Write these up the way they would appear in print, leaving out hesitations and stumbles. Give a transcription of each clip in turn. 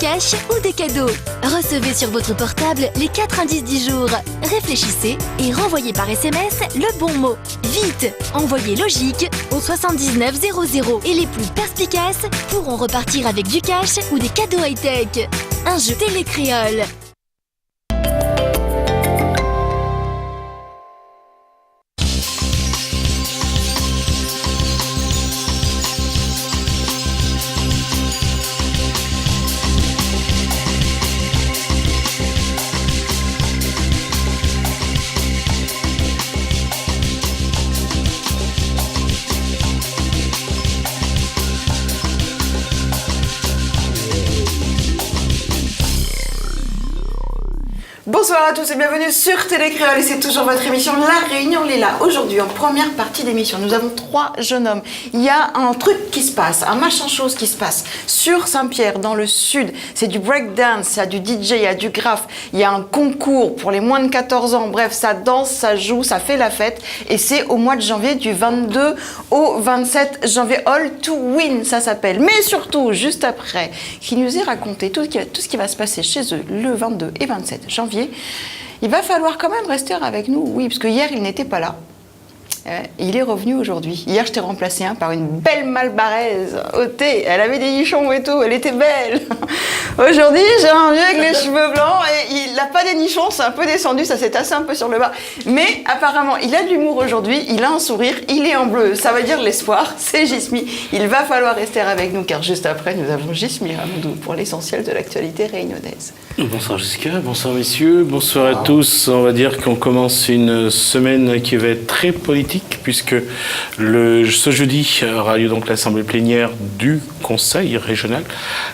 cash ou des cadeaux. Recevez sur votre portable les 4 indices du jour. Réfléchissez et renvoyez par SMS le bon mot. Vite, envoyez logique au 79 00 et les plus perspicaces pourront repartir avec du cash ou des cadeaux high-tech. Un jeu Télécréole. Bonsoir à tous et bienvenue sur Télécréole et c'est toujours votre émission La Réunion Lila. Aujourd'hui en première partie d'émission nous avons 3 jeunes hommes. Il y a un truc qui se passe, un machin chose qui se passe sur Saint-Pierre dans le sud. C'est du breakdance, il y a du DJ, il y a du graphe, il y a un concours pour les moins de 14 ans. Bref, ça danse, ça joue, ça fait la fête et c'est au mois de janvier du 22 au 27 janvier. All to Win ça s'appelle. Mais surtout juste après qu'il nous ait raconté tout ce qui va se passer chez eux le 22 et 27 janvier. Il va falloir quand même rester avec nous, oui, parce que hier, il n'était pas là. Il est revenu aujourd'hui. Hier, je t'ai remplacé par une belle malbaraise au thé. Elle avait des nichons et tout, elle était belle. Aujourd'hui, j'ai un vieux avec les cheveux blancs et il n'a pas des nichons, c'est un peu descendu, ça s'est tassé un peu sur le bas. Mais apparemment, il a de l'humour aujourd'hui, il a un sourire, il est en bleu. Ça veut dire l'espoir, c'est Jismi. Il va falloir rester avec nous car juste après, nous avons Jismi Ramdou pour l'essentiel de l'actualité réunionnaise. Bonsoir Jessica, bonsoir messieurs, bonsoir à tous. On va dire qu'on commence une semaine qui va être très politique puisque ce jeudi aura lieu donc l'assemblée plénière du Conseil régional.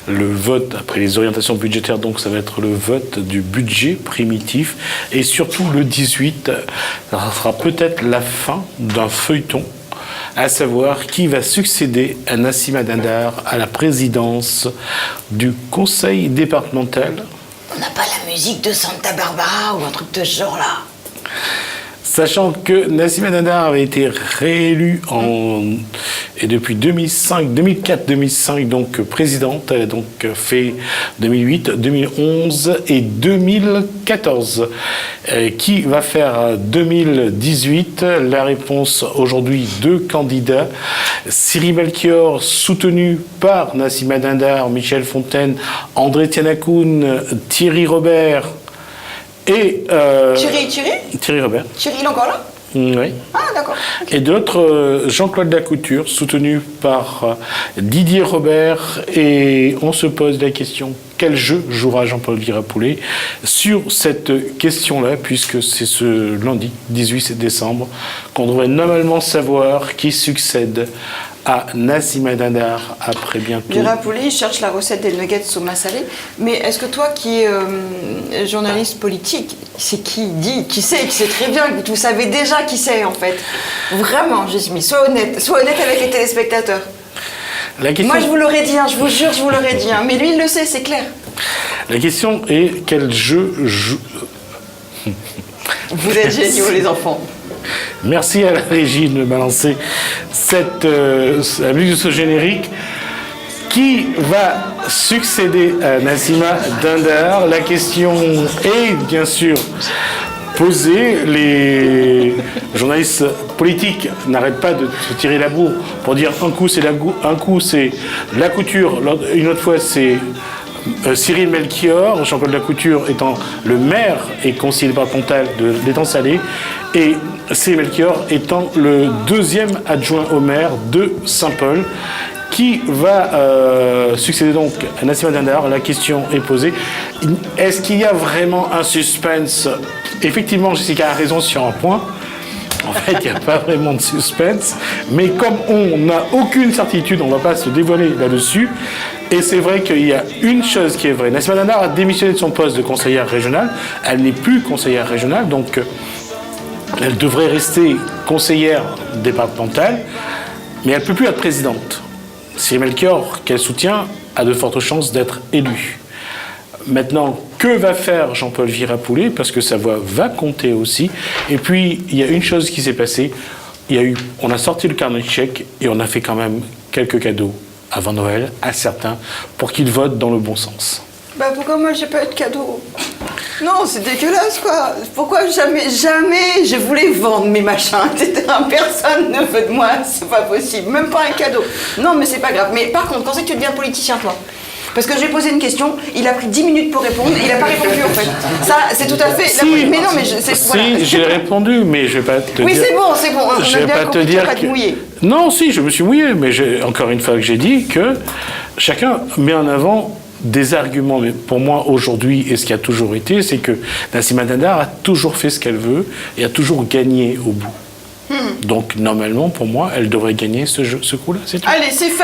Le vote, après les orientations budgétaires, donc ça va être le vote du budget primitif et surtout le 18, ça sera peut-être la fin d'un feuilleton, à savoir qui va succéder à Nassima Dindar à la présidence du Conseil départemental. On n'a pas la musique de Santa Barbara ou un truc de ce genre-là. Sachant que Nassima Dindar avait été réélue et depuis 2004-2005 donc présidente, elle a donc fait 2008, 2011 et 2014. Qui va faire 2018? La réponse aujourd'hui, 2 candidats. Cyril Melchior, soutenu par Nassima Dindar, Michel Fontaine, André Tianakoun, Thierry Robert. Et Thierry Robert. Thierry, il est encore là? Oui. Ah, d'accord. Okay. Et d'autres, Jean-Claude Lacouture, soutenu par Didier Robert. Et on se pose la question, quel jeu jouera Jean-Paul Virapoulet sur cette question-là, puisque c'est ce lundi, 18 décembre, qu'on devrait normalement savoir qui succède à Nassima Dindar après bientôt. Virapoulet cherche la recette des nuggets sauma salé. Mais est-ce que toi, qui es journaliste politique, c'est qui sait très bien, que vous savez déjà qui c'est en fait. Vraiment, Jismi, sois honnête avec les téléspectateurs. Moi, je vous l'aurais dit, je vous jure, je vous l'aurais dit. Mais lui, il le sait, c'est clair. La question est quel jeu joue. Vous êtes géniaux, les enfants. Merci à la régie de me balancer la musique de ce générique. Qui va succéder à Nassima Dindar? La question est bien sûr posée. Les journalistes politiques n'arrêtent pas de se tirer la bourre pour dire un coup c'est Lacouture, une autre fois c'est Cyril Melchior, Jean-Claude Lacouture étant le maire et conseiller départemental de l'Étang-Salé, et Cyril Melchior étant le 2e adjoint au maire de Saint-Paul. Qui va succéder donc à Nassima Dindar? La question est posée. Est-ce qu'il y a vraiment un suspense? Effectivement, Jessica a raison sur un point. En fait, il n'y a pas vraiment de suspense. Mais comme on n'a aucune certitude, on ne va pas se dévoiler là-dessus. Et c'est vrai qu'il y a une chose qui est vraie. Nassima Dindar a démissionné de son poste de conseillère régionale. Elle n'est plus conseillère régionale, donc elle devrait rester conseillère départementale. Mais elle ne peut plus être présidente. Cyril Melchior, qu'elle soutient, a de fortes chances d'être élu. Maintenant, que va faire Jean-Paul Virapoulet? Parce que sa voix va compter aussi. Et puis, il y a une chose qui s'est passée. On a sorti le carnet de chèques et on a fait quand même quelques cadeaux avant Noël à certains pour qu'ils votent dans le bon sens. Bah pourquoi moi j'ai pas eu de cadeau? Non, c'est dégueulasse quoi. Pourquoi jamais je voulais vendre mes machins, etc. Personne ne veut de moi, c'est pas possible. Même pas un cadeau. Non, mais c'est pas grave. Mais par contre, quand c'est que tu deviens politicien, toi? Parce que j'ai posé une question, il a pris 10 minutes pour répondre, il a pas répondu en fait. Ça, c'est tout à fait. Mais non, mais si, j'ai répondu, mais je vais pas te dire. Oui, c'est bon. On je a vais bien pas compris te dire pas te mouiller. Non, si, je me suis mouillé, mais encore une fois que j'ai dit que chacun met en avant des arguments. Mais pour moi, aujourd'hui, et ce qui a toujours été, c'est que Nassima Dindar a toujours fait ce qu'elle veut et a toujours gagné au bout. Donc, normalement, pour moi, elle devrait gagner ce coup-là, c'est tout. Allez, c'est fait.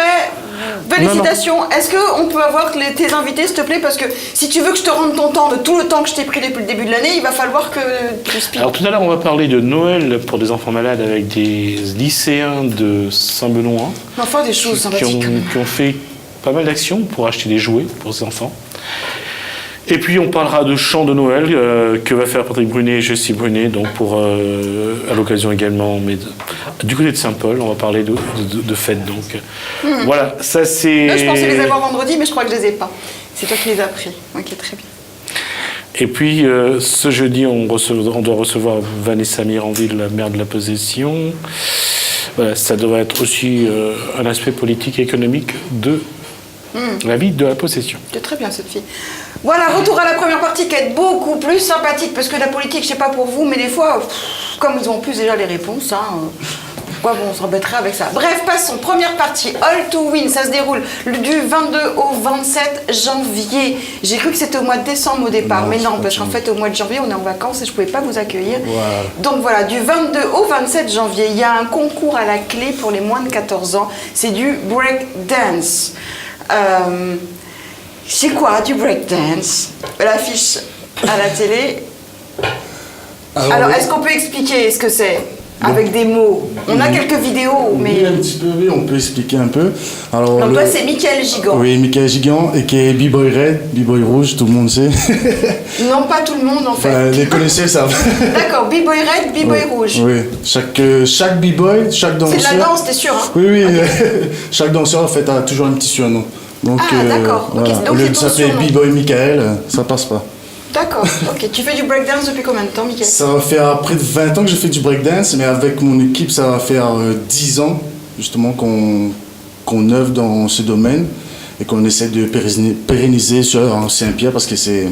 Félicitations. Non. Est-ce qu'on peut avoir tes invités, s'il te plaît? Parce que si tu veux que je te rende ton temps de tout le temps que je t'ai pris depuis le début de l'année, il va falloir que tu expliques. Alors, tout à l'heure, on va parler de Noël pour des enfants malades avec des lycéens de Saint-Benoît. Enfin, des choses sympathiques. Qui ont fait pas mal d'actions pour acheter des jouets pour ces enfants. Et puis on parlera de chant de Noël que va faire Patrick Brunet et Jessie Brunet, donc à l'occasion également, mais du côté de Saint-Paul, on va parler de fête. Donc voilà, ça c'est. Là, je pensais les avoir vendredi, mais je crois que je les ai pas. C'est toi qui les as pris. Ok, très bien. Et puis ce jeudi, on doit recevoir Vanessa Miranville, la maire de la Possession. Voilà, ça devrait être aussi un aspect politique et économique de la vie de la Possession. C'est très bien cette fille. Voilà, retour à la première partie qui est beaucoup plus sympathique, parce que la politique, je sais pas pour vous, mais des fois, comme ils ont plus déjà les réponses, pourquoi on s'embêterait avec ça? Bref, passons. Première partie, All to Win, ça se déroule du 22 au 27 janvier. J'ai cru que c'était au mois de décembre au départ, mais non, parce qu'en fait, au mois de janvier, on est en vacances et je pouvais pas vous accueillir. Voilà. Donc voilà, du 22 au 27 janvier, il y a un concours à la clé pour les moins de 14 ans. C'est du break dance. C'est quoi du breakdance? L'affiche à la télé. Alors est-ce qu'on peut expliquer ce que c'est avec des mots? On a quelques vidéos, mais... Oui, un petit peu, oui, on peut expliquer un peu. Alors, donc toi, c'est Michael Gigant. Oui, Michael Gigant, et qui est B-Boy Red, B-Boy Rouge, tout le monde sait. Non, pas tout le monde, en fait. Enfin, les connaisseurs savent. D'accord, B-Boy Red, B-Boy Rouge. Oui, chaque B-Boy, chaque danseur... C'est de la danse, t'es sûr, hein? Oui, okay. Chaque danseur, en fait, a toujours un petit surnom. Donc, d'accord. Voilà. Okay, Au lieu de s'appeler B-Boy Michael, ça passe pas. D'accord, ok. Tu fais du breakdance depuis combien de temps, Michael? Ça va faire près de 20 ans que je fais du breakdance, mais avec mon équipe, ça va faire 10 ans, justement, qu'on œuvre dans ce domaine et qu'on essaie de pérenniser sur Saint-Pierre parce que c'est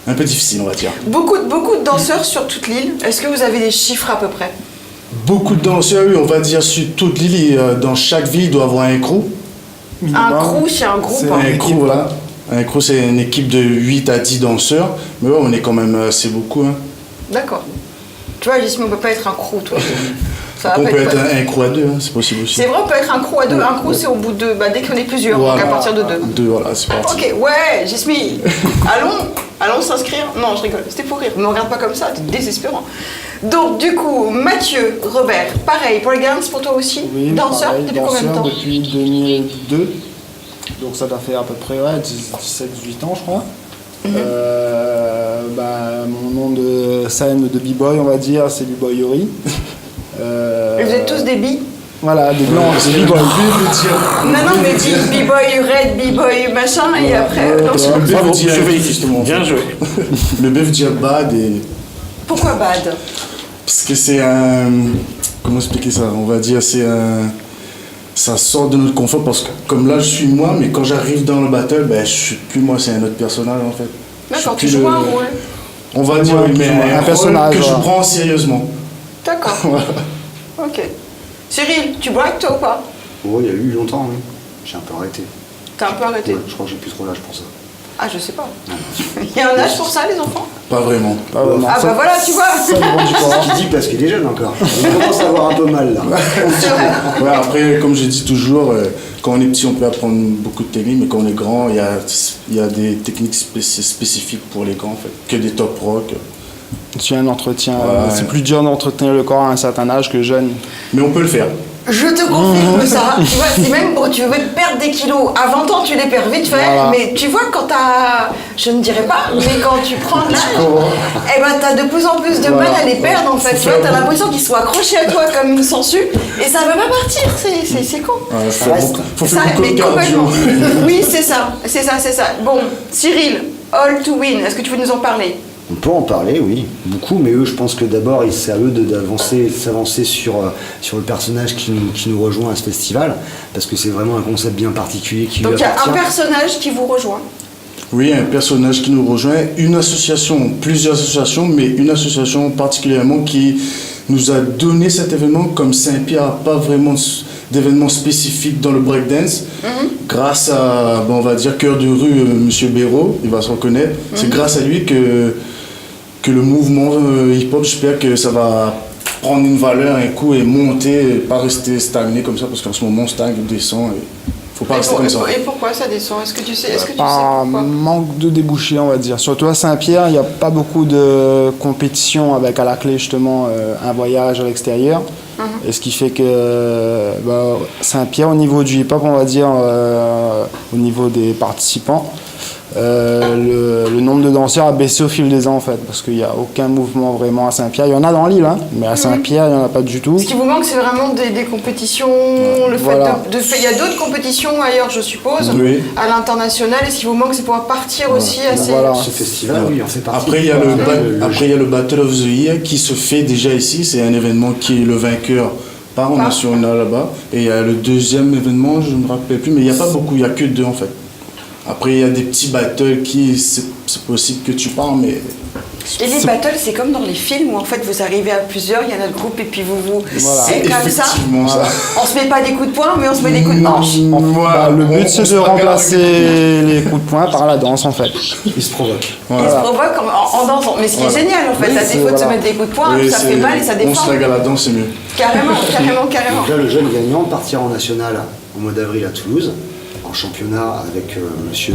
un peu difficile, on va dire. Beaucoup de danseurs sur toute l'île. Est-ce que vous avez des chiffres à peu près? Beaucoup de danseurs, oui, on va dire sur toute l'île. Dans chaque ville, il doit y avoir un crew. Un crew, c'est un groupe. Un crew, voilà. Un crew, c'est une équipe de 8 à 10 danseurs. Mais ouais, on est quand même assez beaucoup. Hein. D'accord. Tu vois, Gismi, on peut pas être un crew, toi. On peut être un crew à 2, hein, c'est possible aussi. C'est vrai, on peut être un crew à 2. Un crew, c'est au bout de... dès qu'on est plusieurs, voilà. Donc à partir de 2. 2, voilà, c'est parti. Ok, ouais, Gismi, allons s'inscrire. Non, je rigole, c'était pour rire. Ne me regarde pas comme ça, c'est désespérant. Donc, du coup, Mathieu, Robert, pareil, breakdance pour toi aussi? Oui, danseur, pareil, depuis combien de temps? Depuis 2002. Donc ça doit faire à peu près 17-18 ans, je crois. Mon nom de scène de b-boy, on va dire, c'est B-Boy Yori. Vous êtes tous des bi? Voilà, des blancs, c'est b-boy. Non, mais dis b-boy red, b-boy machin, et après... Bien joué. Le B veut dire bad et... Pourquoi bad? Parce que c'est un... Comment expliquer ça? On va dire c'est un... Ça sort de notre confort parce que comme là je suis moi, mais quand j'arrive dans le battle, je suis plus moi, c'est un autre personnage en fait. D'accord, tu joues un rôle. On va dire mais un personnage que je prends sérieusement. D'accord. Voilà. Ok. Cyril, tu break toi ou pas? Oh, il y a eu longtemps, oui. J'ai un peu arrêté. T'as un peu arrêté? Ouais, je crois que j'ai plus trop l'âge pour ça. Ah, je sais pas. Il y a un âge pour ça, les enfants? Pas vraiment. Ah bah voilà, tu vois. Je dis parce qu'il est jeune encore. Il commence à avoir un peu mal là. C'est vrai. Ouais, après, comme je dis toujours, quand on est petit, on peut apprendre beaucoup de techniques, mais quand on est grand, il y a des techniques spécifiques pour les grands, en fait, que des top rock. Tu as un entretien, c'est plus dur d'entretenir le corps à un certain âge que jeune. Mais on peut le faire. Je te confirme ça. Tu vois, c'est même quand tu veux perdre des kilos. À 20 ans, tu les perds vite fait. Voilà. Mais tu vois, quand t'as. Je ne dirais pas, mais quand tu prends de l'âge, eh ben, t'as de plus en plus de mal à les perdre en fait. Tu vois, t'as l'impression qu'ils sont accrochés à toi comme une sangsue et ça veut pas partir. C'est con. Ouais, faut Ça, faire beaucoup mais de cardio. complètement. Oui, c'est ça. Bon, Cyril, All to Win, est-ce que tu veux nous en parler? On peut en parler, oui, beaucoup, mais eux, je pense que d'abord, c'est à eux s'avancer sur le personnage qui nous rejoint à ce festival, parce que c'est vraiment un concept bien particulier qui Donc lui il y a appartient. un personnage qui vous rejoint. Oui, un personnage qui nous rejoint, une association, plusieurs associations, mais une association particulièrement qui nous a donné cet événement, comme Saint-Pierre n'a pas vraiment d'événement spécifique dans le breakdance, grâce à, on va dire, cœur de rue, Monsieur Béraud, il va se reconnaître, c'est grâce à lui que le mouvement hip-hop, j'espère que ça va prendre une valeur, un coup et monter, et pas rester stagné comme ça, parce qu'en ce moment, on stagne, on descend, et faut pas rester comme ça. Et pourquoi ça descend? Est-ce que tu sais Par pourquoi? manque de débouchés, on va dire. Surtout à Saint-Pierre, il n'y a pas beaucoup de compétition avec à la clé justement un voyage à l'extérieur. Et ce qui fait que Saint-Pierre, au niveau du hip-hop, on va dire, au niveau des participants, le nombre de danseurs a baissé au fil des ans en fait, parce qu'il n'y a aucun mouvement vraiment à Saint-Pierre. Il y en a dans l'île, hein, mais à Saint-Pierre, il n'y en a pas du tout. Ce qui vous manque, c'est vraiment des compétitions, le fait Voilà. il y a d'autres compétitions ailleurs, je suppose, Oui. à l'international, et ce qui vous manque, c'est pouvoir partir aussi assez... Voilà. Ce festival, oui, on fait partie. Après, il y a le Battle of the Year qui se fait déjà ici. C'est un événement qui est le vainqueur part en national là-bas. Et il y a le deuxième événement, je ne me rappelle plus, mais il n'y a pas beaucoup, il n'y a que 2 en fait. Après, il y a des petits battles qui, c'est possible que tu parles, mais... Et les battles, c'est comme dans les films où en fait vous arrivez à plusieurs, il y a notre groupe et puis vous c'est comme ça. Effectivement, ça. On se met pas des coups de poing, mais on se met des coups de manche. Voilà, Le but, on c'est se de bagarre remplacer les coups de poing par la danse en fait. Ils se provoquent. Ils se provoquent en dansant. Mais ce qui est génial en fait, à défaut de se mettre des coups de poing, Oui, ça fait mal et ça On se défend. régale à la danse, c'est mieux. Carrément. Donc là, le jeune gagnant partira en national au mois d'avril à Toulouse, en championnat avec monsieur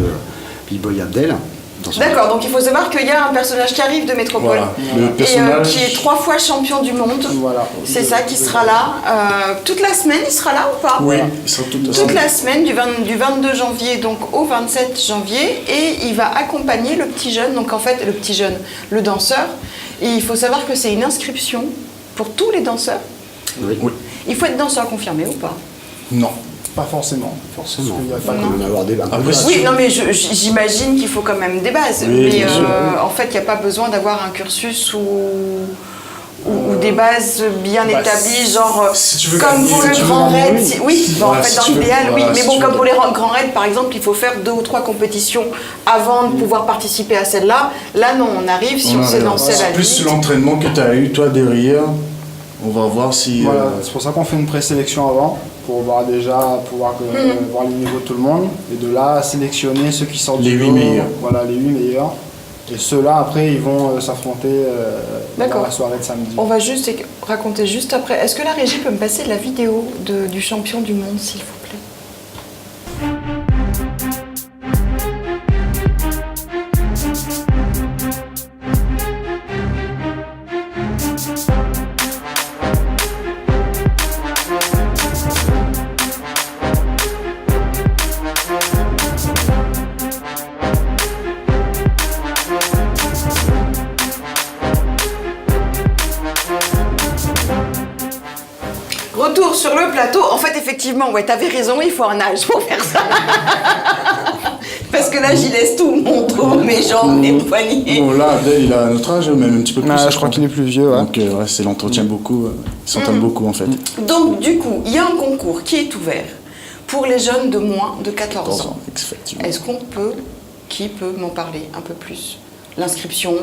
B-Boy Abdel. dans son D'accord, donc il faut savoir qu'il y a un personnage qui arrive de Métropole. Voilà. Le Et personnage... qui est 3 fois champion du monde. Voilà. C'est ça qui sera là. Toute la semaine, il sera là ou pas? Oui, ils sont tout Toute la semaine, du 22 janvier donc au 27 janvier, et il va accompagner le petit jeune, donc en fait le petit jeune, le danseur. Et il faut savoir que c'est une inscription pour tous les danseurs. Oui. Il faut être danseur confirmé ou pas? Non. Pas forcément. Forcément, Parce qu'il y a il faut pas quand même avoir des bases. Après, Oui, non mais j'imagine qu'il faut quand même des bases. Oui, mais bien sûr. en fait, il n'y a pas besoin d'avoir un cursus ou des bases bien établies, genre si tu veux comme gagner, pour si le tu veux grand gagner, raid. oui. Oui, bon, en Voilà, fait, si dans tu veux- l'idéal, oui. voilà, Mais si bon, tu comme veux- pour les grands raids, par exemple, il faut faire 2 ou 3 compétitions avant de pouvoir participer à celle-là. Là, non, on arrive si on sait danser à la Plus limite. l'entraînement que tu as eu, toi, derrière, on va voir si... Voilà, c'est pour ça qu'on fait une présélection avant, pour voir déjà, voir les niveaux de tout le monde, et de là sélectionner ceux qui sortent Les du 8 lot. meilleurs. Voilà, les 8 meilleurs. Et ceux-là, après, ils vont s'affronter dans D'accord. la soirée de samedi. On va juste raconter juste après. Est-ce que la régie peut me passer la vidéo du champion du monde, s'il vous plaît? Retour sur le plateau. En fait, effectivement, ouais, t'avais raison, il faut un âge pour faire ça. Parce que là, j'y laisse tout, mon dos, mes jambes, mes poignets. Bon, là, Abdel, il a notre âge, même un petit peu plus. Ah, je crois qu'il est plus vieux. Ouais. Donc, ouais, c'est l'entretien beaucoup. Ils s'entraînent beaucoup, en fait. Donc, du coup, il y a un concours qui est ouvert pour les jeunes de moins de 14 14 ans. ans, effectivement. Est-ce qui peut m'en parler un peu plus? L'inscription,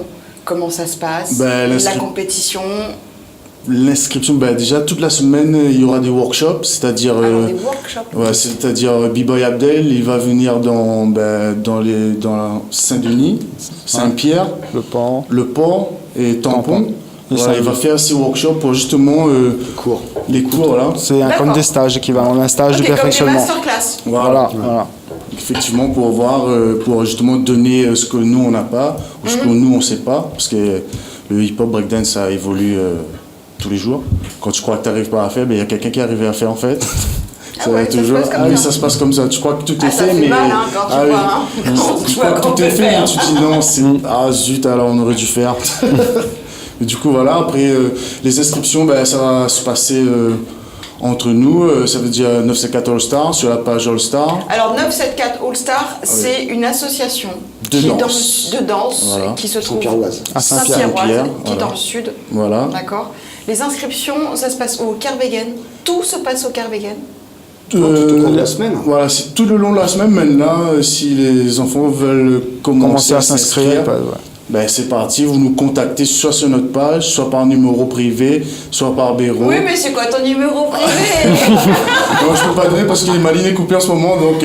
comment ça se passe, Ben, la compétition, L'inscription, ben, déjà, toute la semaine, il y aura des workshops, c'est-à-dire... alors des workshops. Ouais, c'est-à-dire B-Boy Abdel, il va venir dans Saint-Denis, Saint-Pierre, Le port. le port et Tampon. Tampon. Voilà, il va faire ces workshops pour justement les cours là. C'est D'accord. comme des stages équivalents, un stage de Ok, comme des perfectionnement. masterclass. Voilà. Effectivement, pour voir, pour justement donner ce que nous on n'a pas, ou ce que nous on sait pas, parce que le hip-hop breakdance ça évolue tous les jours. Quand tu crois que tu n'arrives pas à faire, il y a quelqu'un qui est arrivé à faire en fait. Ah ouais, ça se passe comme oui, ça. ça se passe comme ça. Tu crois que tout est Ça fait, fait mais. mal hein, quand tu vois. Hein, quand Tu crois que tout est fait, mais tu te dis non, ah zut, alors on aurait dû faire. Et du coup, voilà, après, les inscriptions, ça va se passer entre nous. Ça veut dire 974 All Star sur la page All Star. Alors 974 All Star, c'est une association De qui est danse. de danse Voilà. qui se trouve Saint-Pierroise. À Saint-Pierroise, Saint-Pierre, qui est voilà. dans le sud. Voilà. D'accord. Les inscriptions, ça se passe au Kervegen. Tout se passe au Kervegen. Tout au cours de la semaine. Voilà, c'est tout le long de la semaine. Maintenant, si les enfants veulent commencer à s'inscrire, c'est parti. Vous nous contactez soit sur notre page, soit par numéro privé, soit par bureau. Oui, mais c'est quoi ton numéro privé? Non, je peux pas donner parce qu'il est mal coupé en ce moment, donc.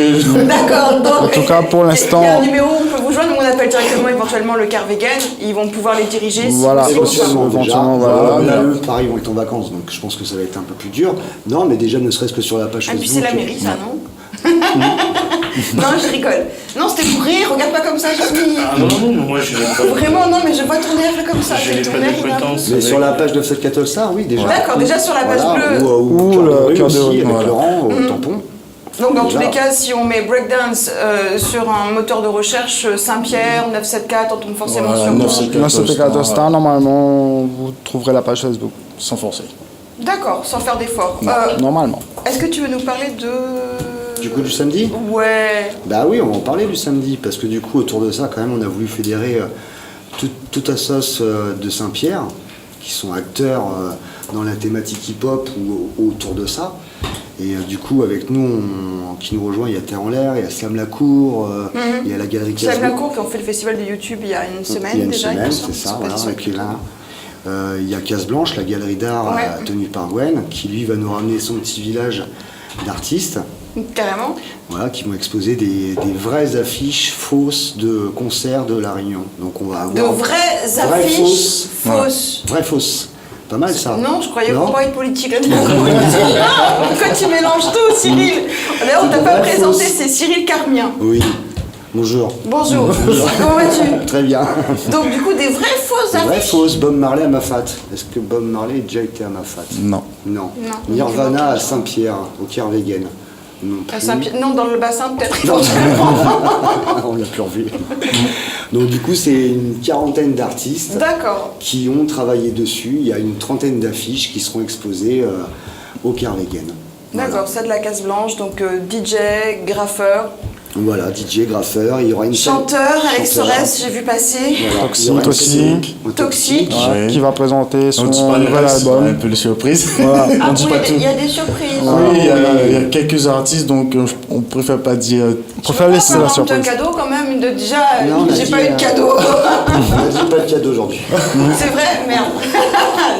D'accord, donc. En tout cas, pour l'instant- Il y a un numéro où on peut vous joindre, on appelle directement éventuellement le Kervegen. Ils vont pouvoir les diriger. Voilà, si Éventuellement, déjà. éventuellement, voilà. Mais là, eux, pareil, vont être en vacances, donc je pense que ça va être un peu plus dur. Non, mais déjà, ne serait-ce que sur la page Ah, puis Facebook. c'est la mairie, ça, non? Non, je rigole. Non, c'était pour rire, regarde pas comme ça, Jasmine. Ah non, moi je n'ai pas, Vraiment, non, mais je vois ton air comme ça. je n'ai Ton pas air, il est un peu- d'appétence. Mais avec- sur la page 974 Star, oui, déjà. D'accord, déjà sur la page Voilà, bleue. ou Ou le cœur cœur de aussi, rue, avec voilà. Laurent au tampon. Donc dans tous Déjà. les cas, si on met breakdance sur un moteur de recherche Saint-Pierre, 974, on tombe forcément Voilà, sur... 974 Star, normalement, vous trouverez la page Facebook. Sans forcer. D'accord, sans faire d'efforts. Normalement. Est-ce que tu veux nous parler de... Du coup, du samedi Ouais. Bah oui, on va en parler du samedi, parce que du coup, autour de ça, quand même, on a voulu fédérer toute la sauce de Saint-Pierre, qui sont acteurs dans la thématique hip-hop ou autour de ça. Et du coup, avec nous, qui nous rejoint, il y a Terre en l'air, il y a Slam Lacour, il y a la Galerie Slam Casino. Lacour qui ont fait le festival de YouTube il y a une semaine Il y a une déjà. semaine, me c'est semble. ça, pas voilà, dit avec Léna. Il y a Case Blanche, la galerie d'art Ouais. tenue par Gwen, qui lui va nous ramener son petit village d'artistes. Carrément. Voilà, qui vont exposer des vraies affiches fausses de concerts de La Réunion. Donc on va De avoir vraies vraies affiches fausses. vraies fausses. Pas mal ça. Non, je croyais Non qu'on parlait de politique là-dedans. Pourquoi tu mélanges tout, Cyril? D'ailleurs, on t'a de pas vraies présenté, fausses. c'est Cyril Carmien. Oui. Bonjour. Bonjour. Comment vas-tu? Très bien. Donc, du coup, des vraies fausses Des vraies affiches. fausses. Bob Marley à Mafat. Est-ce que Bob Marley a déjà été à Mafat? Non. Non. Non. Nirvana à Saint-Pierre, au Kervegen. Non À plus. Saint-Pierre- Non, dans le bassin, peut-être éventuellement. On l'a plus revu. Donc du coup, c'est une quarantaine d'artistes D'accord. qui ont travaillé dessus. Il y a une trentaine d'affiches qui seront exposées au Kervegen. D'accord, ça de la case blanche, donc DJ, graffeur, Voilà, DJ, graffeur, il y aura une chanteur, Alex chanteur. Torres, j'ai vu passer. Voilà, Toxique il y aura une aussi. scène- un Toxique. Ouais. Qui va présenter son On dit pas le nouvel reste, album. un peu les surprises. Voilà. Ah On dit oui, pas tout. il y a des surprises. Oui, il y a quelques artistes, donc on préfère pas dire. On préfère laisser la surprise. un cadeau quand même, déjà, Non, on a j'ai dit, pas eu de cadeau. J'ai pas de cadeau aujourd'hui. C'est vrai, merde.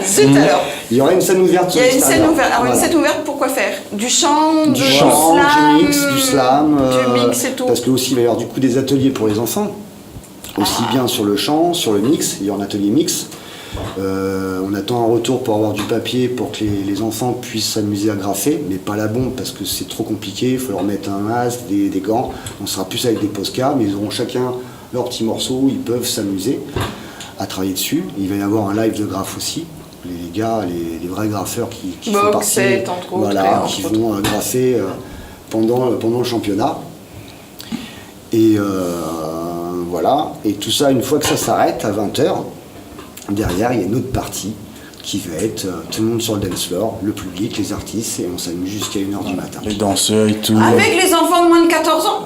Zut alors. Il y aura une scène ouverte. Il y a sur une scène l'extérieur. ouverte. Alors une Voilà. scène ouverte, pourquoi faire? Du chant, Du chant, slam, du mix, du slam. du mix et tout. Parce que aussi il va y avoir du coup des ateliers pour les enfants. Aussi bien sur le chant, sur le mix, il y aura un atelier mix. On attend un retour pour avoir du papier pour que les enfants puissent s'amuser à graffer, mais pas la bombe parce que c'est trop compliqué, il faut leur mettre un masque, des gants. On sera plus avec des Posca, mais ils auront chacun leur petit morceau, ils peuvent s'amuser à travailler dessus. Il va y avoir un live de graphe aussi. Les gars, les vrais graffeurs qui font Box, partie, set, entre autres, voilà, et entre qui autres. vont graffer pendant le championnat. Et voilà, et tout ça, une fois que ça s'arrête, à 20h, derrière, il y a une autre partie qui va être tout le monde sur le dance floor, le public, les artistes, et on s'amuse jusqu'à 1h du matin. Les danseurs et tout. Avec les enfants de moins de 14 ans.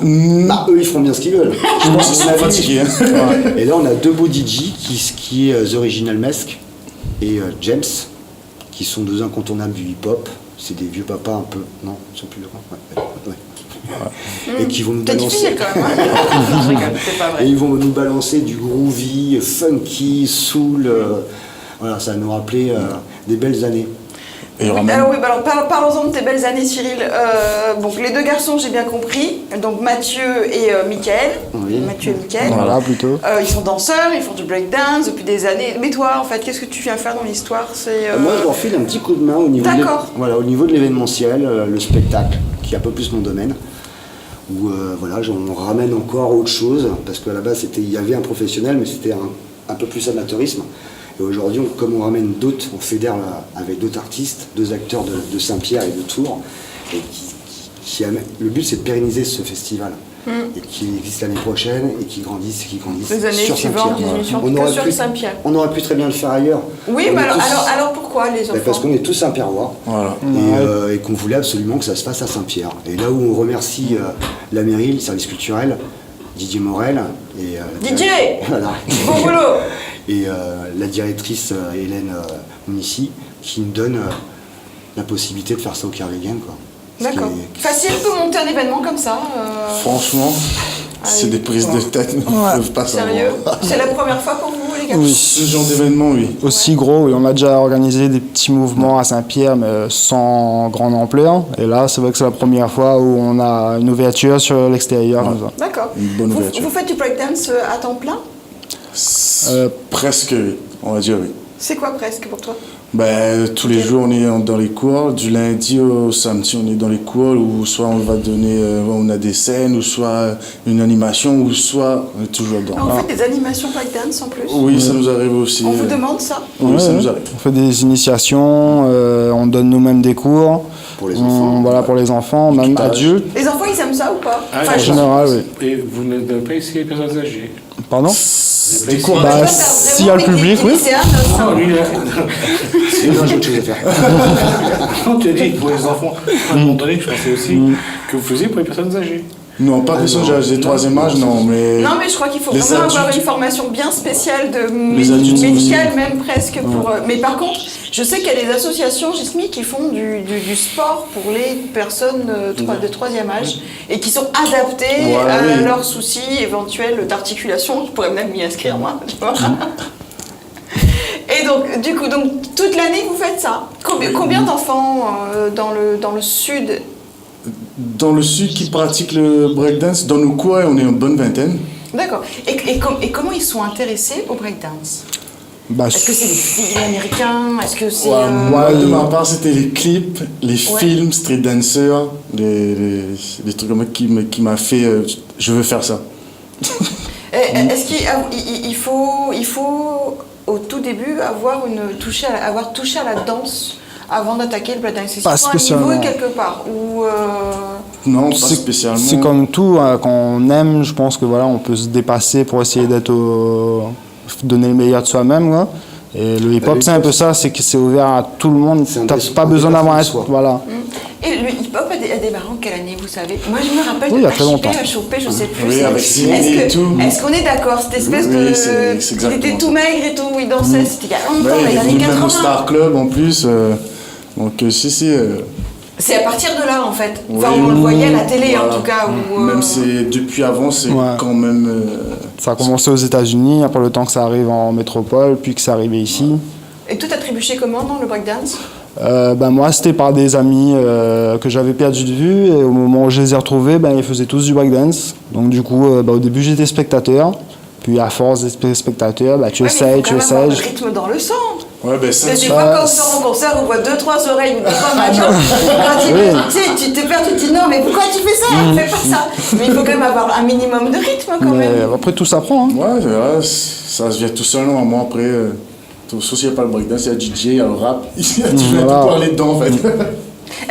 Bah, eux, ils feront bien ce qu'ils veulent. Je pense qu'ils sont fatigués. hein. Et là, on a deux beaux DJ, qui est The Original Mask et James, qui sont deux incontournables du hip-hop. C'est des vieux papas un peu... Non, ils sont plus grands. Ouais. Et qui vont nous T'es balancer... difficile quand même. Hein. Je rigole, c'est pas Et vrai. ils vont nous balancer du groovy, funky, soul. Voilà, ça va nous rappeler des belles années. Et il y aura même- Alors oui, bah alors parlons-en de tes belles années, Cyril. Donc les deux garçons, j'ai bien compris. Donc Mathieu et Mickaël. Oui. Mathieu et Mickaël. Voilà, plutôt. Ils sont danseurs, ils font du breakdance depuis des années. Mais toi, en fait, qu'est-ce que tu viens faire dans l'histoire? C'est Moi, je leur file un petit coup de main au niveau, D'accord. au niveau de l'événementiel, le spectacle, qui est un peu plus mon domaine. Où voilà, on ramène encore autre chose, parce qu'à la base, il y avait un professionnel, mais c'était un peu plus amateurisme. Et aujourd'hui, comme on ramène d'autres, on fédère avec d'autres artistes, 2 acteurs de Saint-Pierre et de Tours. Et le but, c'est de pérenniser ce festival. Et qui existe l'année prochaine et qui grandisse Les années sur suivantes, Saint-Pierre. des émissions On aurait sur pu- Saint-Pierre. On aurait pu très bien le faire ailleurs. Oui, On mais est tous- alors pourquoi les enfants Parce qu'on est tous Saint-Pierrois. Voilà. Et qu'on voulait absolument que ça se fasse à Saint-Pierre. Et là où on remercie la mairie, le service culturel, Didier Morel et Didier voilà. Bon boulot Et la directrice Hélène Monissi qui nous donne la possibilité de faire ça au Kervegen, quoi. Ce qui D'accord. est- Facile peut monter un événement comme ça Franchement, c'est des prises de tête, on ne peut pas savoir. Sérieux C'est la première fois pour vous, les gars Oui. Ce genre d'événement, oui. Aussi gros, oui, on a déjà organisé des petits mouvements à Saint-Pierre, mais sans grande ampleur. Et là, c'est vrai que c'est la première fois où on a une ouverture sur l'extérieur. Comme ça. D'accord. Une bonne Vous, ouverture. vous faites du breakdance à temps plein Presque, oui. On va dire oui. C'est quoi presque pour toi Tous les jours, on est dans les cours. Du lundi au samedi, on est dans les cours où soit on va donner, on a des scènes, ou soit une animation, ou soit on est toujours dedans. Vous faites des animations breakdance en plus Oui, ça nous arrive aussi. On vous demande ça Oui, ça Ouais, nous arrive. On fait des initiations, on donne nous-mêmes des cours. Pour les enfants. Voilà, pour les enfants, même Équipage. adultes. Les enfants, ils aiment ça ou pas Ah, En général, oui. Et vous ne donnez pas ici les personnes âgées. Pardon Des cours, bah, Toi, t'as s'il y vraiment a le des- public, des oui. lycéens, Non, lui, là. Sinon, j'ai autre chose à faire. Non, tu as dit pour les enfants. À un moment donné, je pensais aussi que vous faisiez pour les personnes âgées. Non, pas personne non. âgées, troisième âge, non, mais... Non, mais je crois qu'il faut Les vraiment avoir adultes. une formation bien spéciale de Les adultes médicale, aussi. même presque. Pour, mais par contre, je sais qu'il y a des associations, Gismi, qui font du sport pour les personnes de troisième âge et qui sont adaptées Voilà, à oui. leurs soucis éventuels d'articulation. Je pourrais même m'y inscrire, moi. Tu vois. Et donc, du coup, toute l'année, vous faites ça. Combien d'enfants dans le sud? Dans le sud qui pratique le breakdance, dans nos cours, on est une bonne vingtaine. D'accord. Et comment ils sont intéressés au breakdance? Bah, Est-ce que c'est des films américains? Est-ce que c'est... Moi, de ma part, c'était les clips, les films, street dancers, les trucs comme ça qui m'a fait... je veux faire ça. Est-ce qu'il faut au tout début avoir touché à la danse avant d'attaquer le breakdance? Est-ce Pas qu'il faut un spécialement. niveau quelque part ou Non, pas C'est- spécialement. C'est comme tout, hein, quand on aime, je pense que voilà, on peut se dépasser pour essayer donner le meilleur de soi-même, quoi. Et le hip-hop, c'est un peu ça, c'est que c'est ouvert à tout le monde. C'est un T'as dépassement pas besoin d'avoir de un... soi. Voilà. Et le hip-hop a démarré en quelle année, vous savez? Moi, je me rappelle Oui, il y de a très longtemps. HIP, je sais plus. Oui, avec Zine et tout. Est-ce qu'on est d'accord? Cette espèce Oui, de... c'est il exactement était tout ça. maigre et tout, il dansait, c'était il y a longtemps, Ouais, les il est années venu même au 80. Star Club en plus. Donc, si. C'est à partir de là, en fait. Enfin, Oui, on le voyait à la télé, en voilà. tout cas. Où, Même c'est depuis avant, c'est Ouais. quand même. Ça a commencé aux États-Unis, après le temps que ça arrive en métropole, puis que ça arrivait ici. Et tout a trébuché comment dans le breakdance? Moi, c'était par des amis que j'avais perdu de vue, et au moment où je les ai retrouvés, ils faisaient tous du breakdance. Donc, du coup, au début, j'étais spectateur. Puis, à force d'être spectateur, tu Ouais, mais essayes, il tu faut quand même avoir essayes. le rythme dans le sang. Ouais, ben ça. Des fois, quand on sort en concert, on voit 2-3 oreilles ou 2-3 machins. Quand tu te perds, tu te dis non, mais pourquoi tu fais ça? Fais pas ça. Mais il faut quand même avoir un minimum de rythme quand Mais même. après, tout s'apprend. Hein. Ouais, voilà, ça se vient tout seul. Moi, après, sauf s'il n'y a pas le breakdance, il y a DJ, il y a le rap. Tu viens Voilà. tout parler dedans, en fait.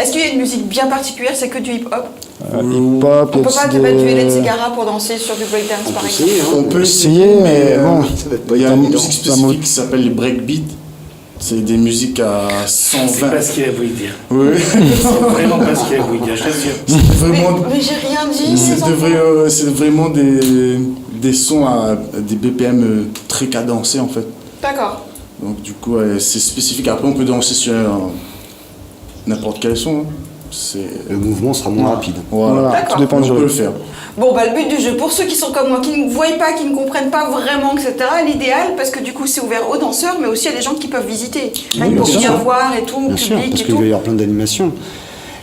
Est-ce qu'il y a une musique bien particulière? C'est que du hip-hop? Hip-hop, On peut pas te mettre du Hélène des... Ségara pour danser sur du breakdance, par exemple? On peut essayer, essayer, mais bon, ça va être pas il y a une évident. musique spécifique qui s'appelle les breakbeats. C'est des musiques à C'est 120. pas ce qu'il a voulu dire. Oui, C'est vraiment pas ce qu'il a voulu dire, je t'assure. c'est vraiment, Mais j'ai rien dit, ces enfants. c'est vraiment des sons à des BPM très cadencés, en fait. D'accord. Donc, du coup, c'est spécifique. Après, on peut danser sur n'importe quel son. Hein. C'est... Le mouvement sera moins rapide. Voilà, D'accord. tout dépend On du peut le rythme. faire. Bon, le but du jeu, pour ceux qui sont comme moi, qui ne voient pas, qui ne comprennent pas vraiment, etc., l'idéal, parce que du coup, c'est ouvert aux danseurs, mais aussi à des gens qui peuvent visiter. Rien que pour bien bien sûr. voir et tout, Bien public sûr, parce et qu'il va tout. y avoir plein d'animations.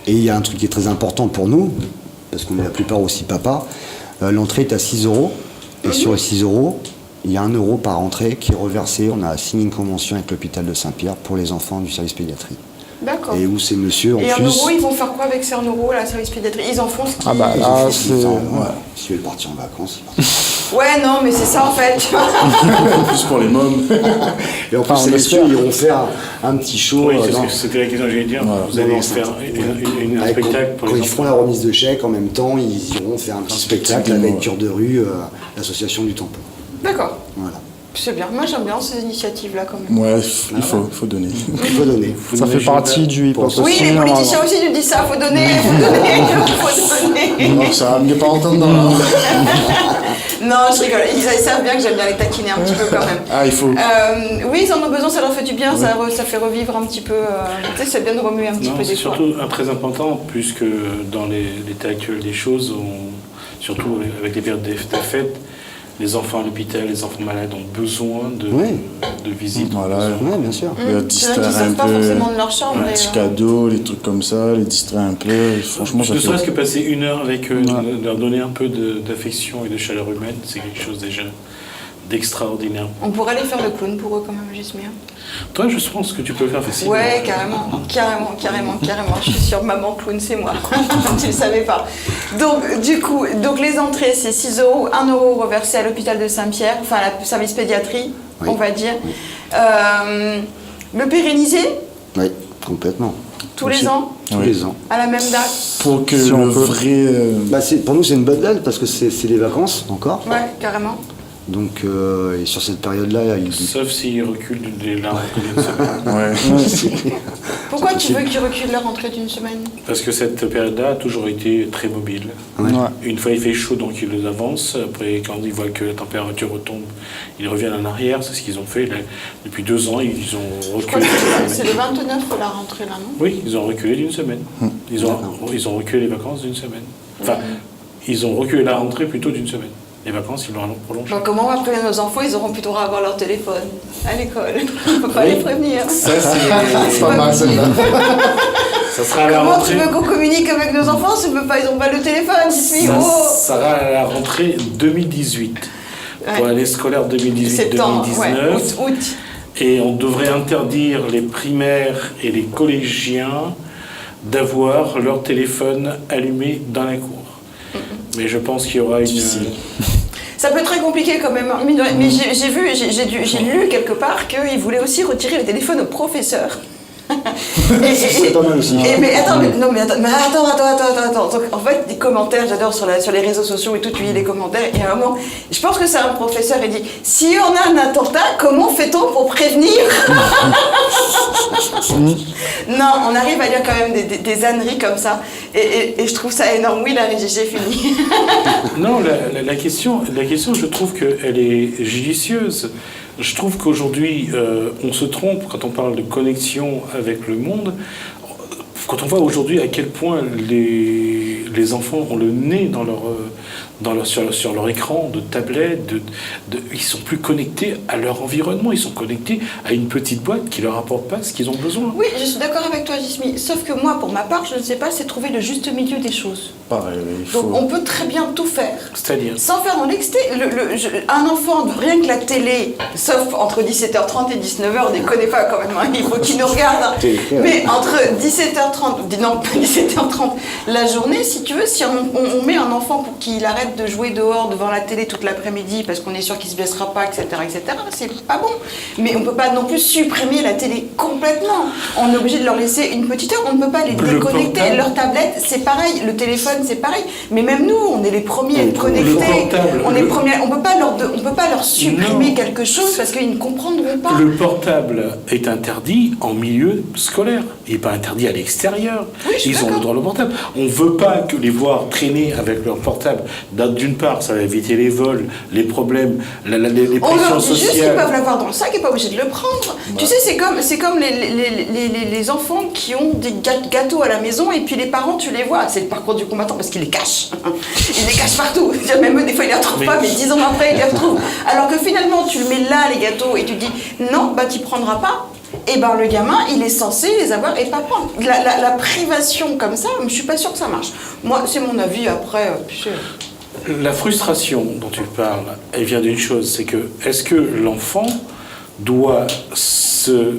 Et il y a un truc qui est très important pour nous, parce qu'on est la plupart aussi papa. L'entrée est à 6 €. Et sur les 6 €, il y a 1 € par entrée qui est reversé. On a signé une convention avec l'hôpital de Saint-Pierre pour les enfants du service pédiatrie. D'accord. Et où ces monsieur, en Et 1 plus... euro, ils vont faire quoi avec ces 1 euro, la service pédiatrie? Ils en font ce qu'ils... Ah bah ils là, ont fait ce qu'ils c'est... font, ouais. S'ils veulent partir en vacances, ils partent. Ouais, non, mais c'est ça en fait. Plus pour les mômes. Et en plus, Enfin, on ces messieurs, espère. ils vont faire un petit show. Oui, dans- c'était la question que j'allais dire. Voilà. Vous allez Non, faire un Avec- spectacle pour quand les ils enfants. feront la remise de chèques, en même temps, ils iront faire un petit spectacle avec Cure de rue, l'association du tampon. D'accord, Voilà. c'est bien. Moi j'aime bien ces initiatives-là quand même. Ouais, il faut donner. Il faut donner. Vous Ça fait n'imaginez partie pas- du hip-hop aussi. Oui, les normalement. politiciens aussi nous disent ça, faut donner, faut donner, faut donner. Non, ça va mieux pas entendre dans la... Non, je rigole. Ils savent bien que j'aime bien les taquiner un petit peu quand même. Ah, il faut. Oui, ils en ont besoin, ça leur fait du bien, ça fait revivre un petit peu. Tu sais, c'est bien de remuer un petit Non, peu c'est des fois. surtout très important, puisque dans l'état actuel des choses, surtout avec les périodes des fêtes, les enfants à l'hôpital, les enfants malades ont besoin Oui. de visites. Voilà. Ouais, bien sûr. Les C'est vrai distraire qu'ils un sortent pas peu. forcément de leur chambre. Un et, petit cadeau, les trucs comme ça, les distraire un peu. Franchement, ça Ne serait-ce fait. que passer une heure avec eux, leur donner un peu d'affection et de chaleur humaine, c'est quelque chose déjà d'extraordinaire. On pourrait aller faire le clown pour eux quand même, Gismir. Toi, je pense que tu peux le faire facilement. Ouais, carrément. Je suis sûre, maman clown, c'est moi. Tu le savais pas. Donc, du coup, les entrées, c'est 6 €, 1 € reversé à l'hôpital de Saint-Pierre, enfin, le service pédiatrie, Oui. on va dire. Le pérenniser, Oui, complètement. tous les ans, Tous Oui. les ans. à la même date. Pour que Si on le peut. vrai. Pour nous, c'est une bonne date parce que c'est les vacances encore. Ouais, carrément. Donc, et sur cette période-là, il Sauf s'ils reculent la rentrée d'une semaine. Ouais. Pourquoi tu veux qu'ils reculent la rentrée d'une semaine? Parce que cette période-là a toujours été très mobile. Ouais. Ouais. Une fois il fait chaud, donc ils les avancent. Après, quand ils voient que la température retombe, ils reviennent en arrière. C'est ce qu'ils ont fait. Là, depuis 2 ans, ils ont Je crois reculé. que c'est le 29 la rentrée là, non? Oui, ils ont reculé d'une semaine. Ils ont reculé les vacances d'une semaine. Enfin, ils ont reculé la rentrée plutôt d'une semaine. Les vacances, ils l'ont prolongé. Bon, comment on va prévenir nos enfants? Ils auront plutôt à avoir leur téléphone à l'école. On ne peut pas les prévenir. Ça, C'est pas mal celle-là. ça sera à la Comment rentrée. tu veux qu'on communique avec nos enfants si ils n'ont pas le téléphone? Ça sera à la rentrée 2018. Pour Ouais. l'année scolaire 2018-2019. Septembre, ouais, août. Et on devrait interdire les primaires et les collégiens d'avoir leur téléphone allumé dans la cour. Mais je pense qu'il y aura une... Ça peut être très compliqué quand même, hein. Mais j'ai lu quelque part qu'ils voulaient aussi retirer le téléphone aux professeurs. C'est pas mal aussi. Mais attends. Donc, en fait, des commentaires, j'adore sur les réseaux sociaux et tout, tu lis les commentaires, et à un moment, je pense que c'est un professeur, il dit, si on a un attentat, comment fait-on pour prévenir? Non, on arrive à lire quand même des âneries comme ça, et je trouve ça énorme. Oui, la régie, j'ai fini. Non, la question, je trouve qu'elle est judicieuse. Je trouve qu'aujourd'hui, on se trompe quand on parle de connexion avec le monde. Quand on voit aujourd'hui à quel point les enfants ont le nez sur leur écran de tablette, ils sont plus connectés à leur environnement, ils sont connectés à une petite boîte qui leur apporte pas ce qu'ils ont besoin. Oui, je suis d'accord avec toi, Gismi. Sauf que moi, pour ma part, je ne sais pas, c'est trouver le juste milieu des choses. Pareil, il faut. Donc on peut très bien tout faire. C'est-à-dire, Sans faire dans l'excès. Un enfant, rien que la télé, sauf entre 17h30 et 19h, déconnez pas quand même, hein, il faut qu'il nous regarde. Hein. Mais entre 17h30, non pas 17h30, la journée, si tu veux, si on met un enfant pour qu'il arrête de jouer dehors devant la télé toute l'après-midi parce qu'on est sûr qu'il se blessera pas, etc., c'est pas bon. Mais on peut pas non plus supprimer la télé complètement. On est obligé de leur laisser une petite heure, on ne peut pas les déconnecter. portable. Leur tablette, c'est pareil, le téléphone, c'est pareil. Mais même nous, on est les premiers à être Le connectés. portable, On est premiers. On peut pas leur supprimer Non. quelque chose parce qu'ils ne comprendront pas. le portable est interdit en milieu scolaire. Il n'est pas interdit à l'extérieur. Oui, je suis Ils ont d'accord. le droit au portable. On ne veut pas que les voir traîner avec leur portable. D'une part, ça va éviter les vols, les problèmes, les On pressions leur dit juste qu'ils sociales. peuvent l'avoir dans le sac et pas obligé de le prendre. Tu sais, c'est comme les enfants qui ont des gâteaux à la maison et puis les parents, tu les vois. C'est le parcours du combattant parce qu'ils les cachent. Ils les cachent partout. Même eux, des fois, ils les retrouvent pas, mais 10 ans après, ils les retrouvent. Alors que finalement, tu le mets là, les gâteaux, et tu dis non, bah tu prendras pas. Et ben le gamin, il est censé les avoir et pas prendre. La privation comme ça, je suis pas sûre que ça marche. Moi, c'est mon avis. Après, tu sais. La frustration dont tu parles, elle vient d'une chose, c'est que est-ce que l'enfant doit se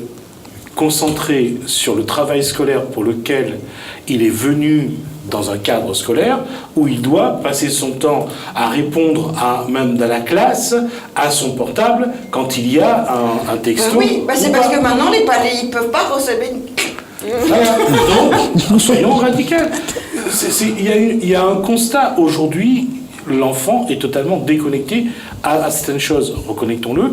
concentré sur le travail scolaire pour lequel il est venu dans un cadre scolaire, où il doit passer son temps à répondre même dans la classe à son portable quand il y a un texto. Oui, c'est parce que maintenant les palais ils peuvent pas recevoir une... Voilà. Donc, soyons radicaux. Il y a un constat aujourd'hui, l'enfant est totalement déconnecté à certaines choses. Reconnectons-le.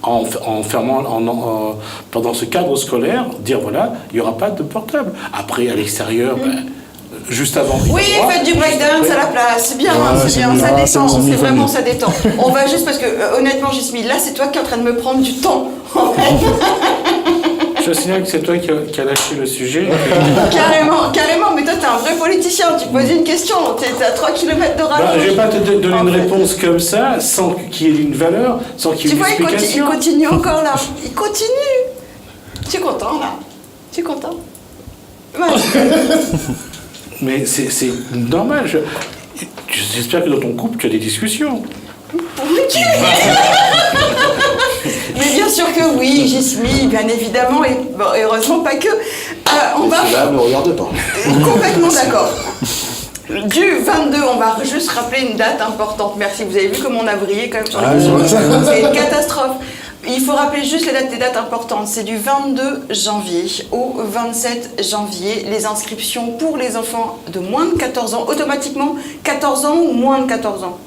En fermant pendant ce cadre scolaire, dire voilà, il n'y aura pas de portable. Après, à l'extérieur, juste avant. Oui, faites du breakdance à la place. C'est bien, c'est bien, ça détend. C'est vraiment, ça détend. On va juste parce que, honnêtement, Gismi, là, c'est toi qui es en train de me prendre du temps. Je signale que c'est toi qui as lâché le sujet. Carrément, mais toi, t'es un vrai politicien. Tu poses une question, t'es à 3 km de rallonge. Je ne vais pas te donner une réponse comme ça, sans qu'il y ait une valeur, sans qu'il y ait une explication. Il continue encore là. Il continue. Tu es content, là? Tu es content? Mais c'est normal. J'espère que dans ton couple, tu as des discussions. Mais bien sûr que oui, Gismi, bien évidemment, et heureusement pas que. On va... Là, me regarde pas. Complètement d'accord. Du 22, on va juste rappeler une date importante. Merci, vous avez vu comment on a brillé quand même sur l'émission. C'est une catastrophe. Il faut rappeler juste les dates importantes. C'est du 22 janvier au 27 janvier. Les inscriptions pour les enfants de moins de 14 ans, automatiquement 14 ans ou moins de 14 ans.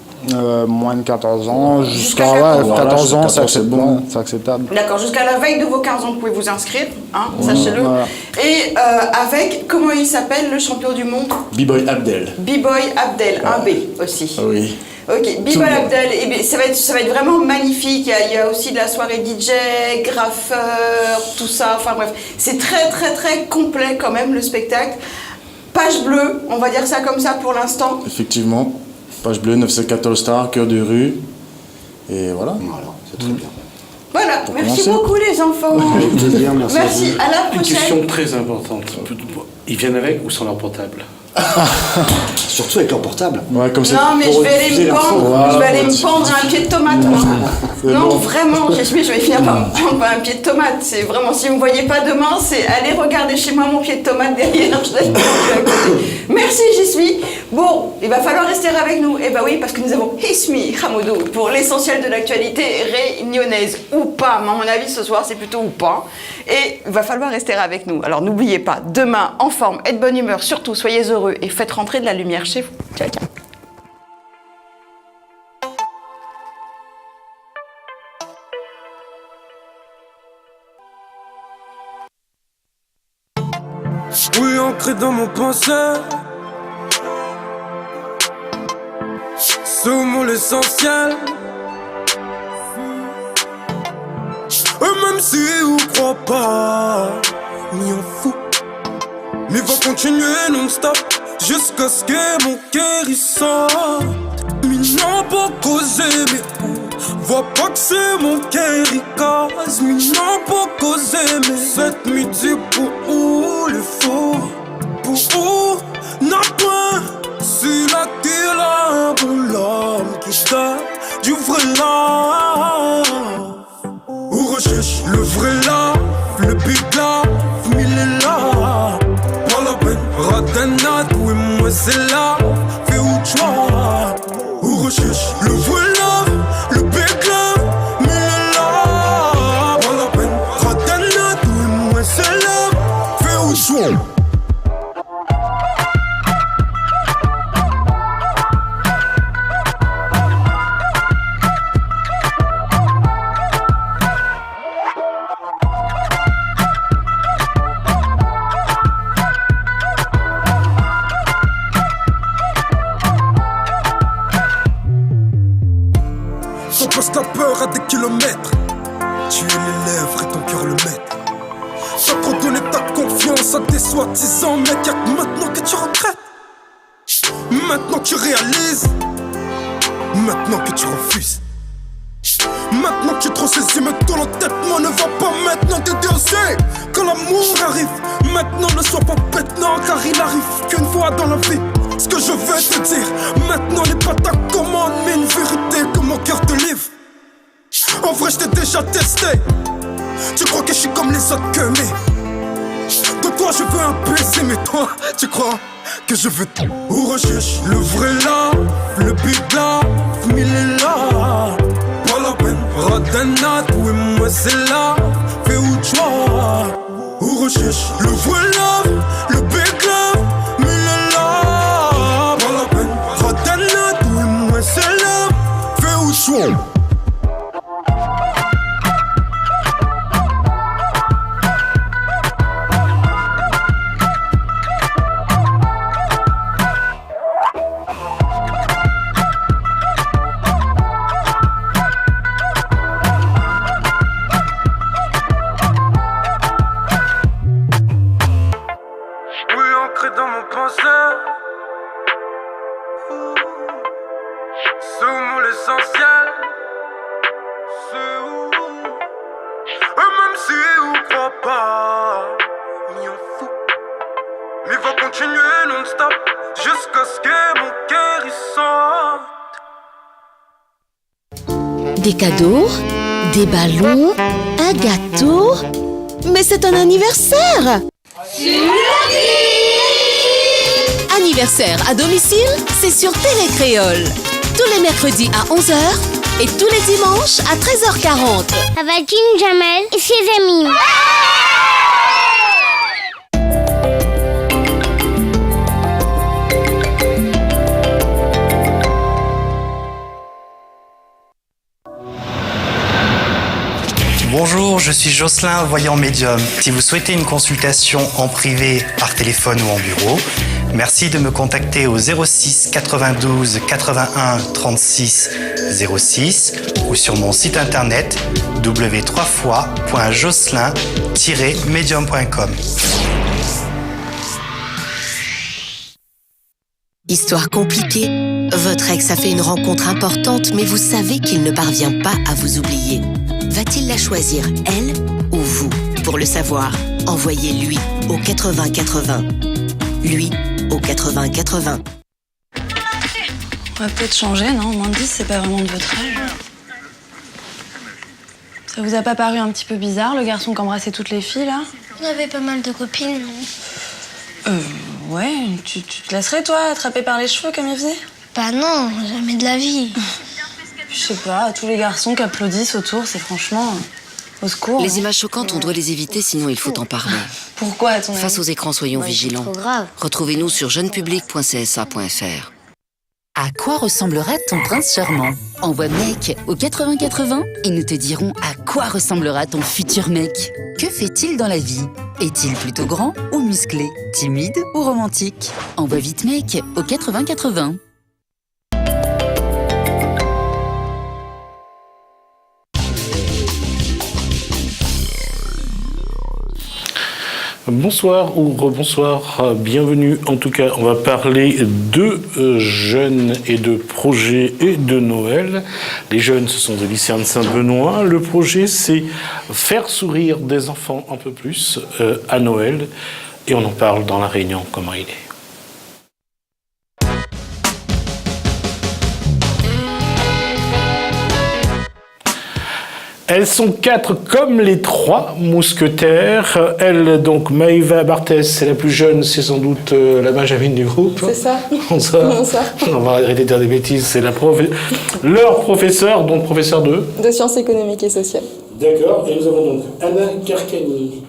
Moins de 14 ans, jusqu'à 14 ans, c'est bon, c'est acceptable. D'accord, jusqu'à la veille de vos 15 ans, vous pouvez vous inscrire, sachez-le. Voilà. Et avec, comment il s'appelle, le champion du monde? B-Boy Abdel. B-Boy Abdel, un B aussi. Oui. Ok, B-Boy Abdel, et bien, ça va être vraiment magnifique. Il y a aussi de la soirée DJ, graffeur, tout ça, enfin bref. C'est très très très complet quand même le spectacle. Page bleue, on va dire ça comme ça pour l'instant. Effectivement. Page bleue, 914 stars, cœur de rue. Et voilà. Voilà, c'est très bien. Voilà, Pour merci commencer. beaucoup les enfants. Avec plaisir, merci. Merci, à la Une prochaine. question très importante. Ils viennent avec ou sans leur portable? Surtout avec leur portable. Ouais, comme ça. Non, mais je vais aller me pendre. Je vais aller me Voilà. pendre un pied de tomate, moi. C'est Non, bon. vraiment, je vais finir par me prendre un pied de tomate. C'est vraiment, si vous ne me voyez pas demain, c'est aller regarder chez moi mon pied de tomate derrière. Je l'ai à côté. Merci, Gismi. Bon, il va falloir rester avec nous. Eh ben oui, parce que nous avons Ismi Hamoudou pour l'essentiel de l'actualité réunionnaise. Ou pas, mais à mon avis, ce soir, c'est plutôt ou pas. Et il va falloir rester avec nous. Alors n'oubliez pas, demain, en forme et de bonne humeur, surtout, soyez heureux et faites rentrer de la lumière chez vous. Ciao, ciao. Oui, ancré dans mon pensée. Sommes l'essentiel. Et même si on croit pas, m'y en fout. Mais va continuer non-stop jusqu'à ce que mon cœur y sorte. Mais non pas causé, mais vois pas que c'est mon cœur y casse. Mais non pas causé, mais cette midi pour où le faux. Pour où n'a point si la terre là pour l'homme qui tape du vrai love. Où recherche le vrai love, le big love, mille est là. Pas la peine, ratanat, oui moi c'est là. Fais où tu vas. Où recherche le vrai love, le big love, mille est là. Pas la peine, ratanat, oui moi c'est là. Fais où tu vas. Passe la peur à des kilomètres. Tu es les lèvres et ton cœur le maître. T'as trop donné ta confiance à des soi-disant mecs. Y'a que maintenant que tu regrettes. Maintenant que tu réalises. Maintenant que tu refuses. Maintenant que tu te ressaisis, mais ton entêtement ne va pas maintenant t'aider aussi. Quand l'amour arrive, maintenant ne sois pas bêtement, car il arrive qu'une fois dans la vie. Ce que je veux te dire, maintenant n'est pas ta commande, mais une vérité que mon cœur te livre. En vrai, je t'ai déjà testé. Tu crois que je suis comme les autres que mais Toi je veux un baiser, mais toi tu crois que je veux tout. Où recherche le vrai love, le big love, mille est là. Pas la peine, radanat, oui moi c'est là. Fais où tu vas. Où recherche le vrai love, le big love, mille est là. Pas la peine, radanat, oui moi c'est là. Fais où tu vas. Dans mon penseur, sous l'essentiel, c'est où, même si on croit pas, m'y en fout, mais va continuer non-stop, jusqu'à ce que mon cœur y sorte. Des cadeaux, des ballons, un gâteau, mais c'est un anniversaire! Anniversaire à domicile, c'est sur Télécréole. Tous les mercredis à 11h et tous les dimanches à 13h40. Avec Jamel et ses amis. Bonjour, je suis Jocelyn, voyant médium. Si vous souhaitez une consultation en privé, par téléphone ou en bureau, merci de me contacter au 06 92 81 36 06 ou sur mon site internet w3fois.jocelyn-medium.com. Histoire compliquée. Votre ex a fait une rencontre importante, mais vous savez qu'il ne parvient pas à vous oublier. Va-t-il la choisir, elle ou vous? Pour le savoir, envoyez lui au 80 80. Lui au 80 80. On va peut-être changer, non? Moins de 10, c'est pas vraiment de votre âge. Ça vous a pas paru un petit peu bizarre, le garçon qui embrassait toutes les filles, là? On avait pas mal de copines, non? Ouais, tu te laisserais, toi, attraper par les cheveux comme il faisait? Bah non, jamais de la vie. Je sais pas, tous les garçons qui applaudissent autour, c'est franchement... Au secours. Les images choquantes, on doit les éviter, sinon il faut en parler. Pourquoi, à ton avis? Face aux écrans, soyons vigilants. C'est trop grave. Retrouvez-nous sur jeunepublic.csa.fr. À quoi ressemblera ton prince charmant? Envoie mec au 80 80 et nous te dirons à quoi ressemblera ton futur mec. Que fait-il dans la vie? Est-il plutôt grand ou musclé? Timide ou romantique? Envoie vite mec au 80 80. Bonsoir ou rebonsoir, bienvenue. En tout cas, on va parler de jeunes et de projets et de Noël. Les jeunes, ce sont des lycéens de Saint-Benoît. Le projet, c'est faire sourire des enfants un peu plus à Noël. Et on en parle dans la réunion, comment il est. Elles sont quatre comme les trois mousquetaires. Elle, donc, Maëva Barthès, c'est la plus jeune, c'est sans doute la Benjamine du groupe. C'est ça. Bonsoir. Bonsoir. On va arrêter de dire des bêtises, c'est leur professeur, donc professeur de sciences économiques et sociales. D'accord, et nous avons donc Anna Karkani.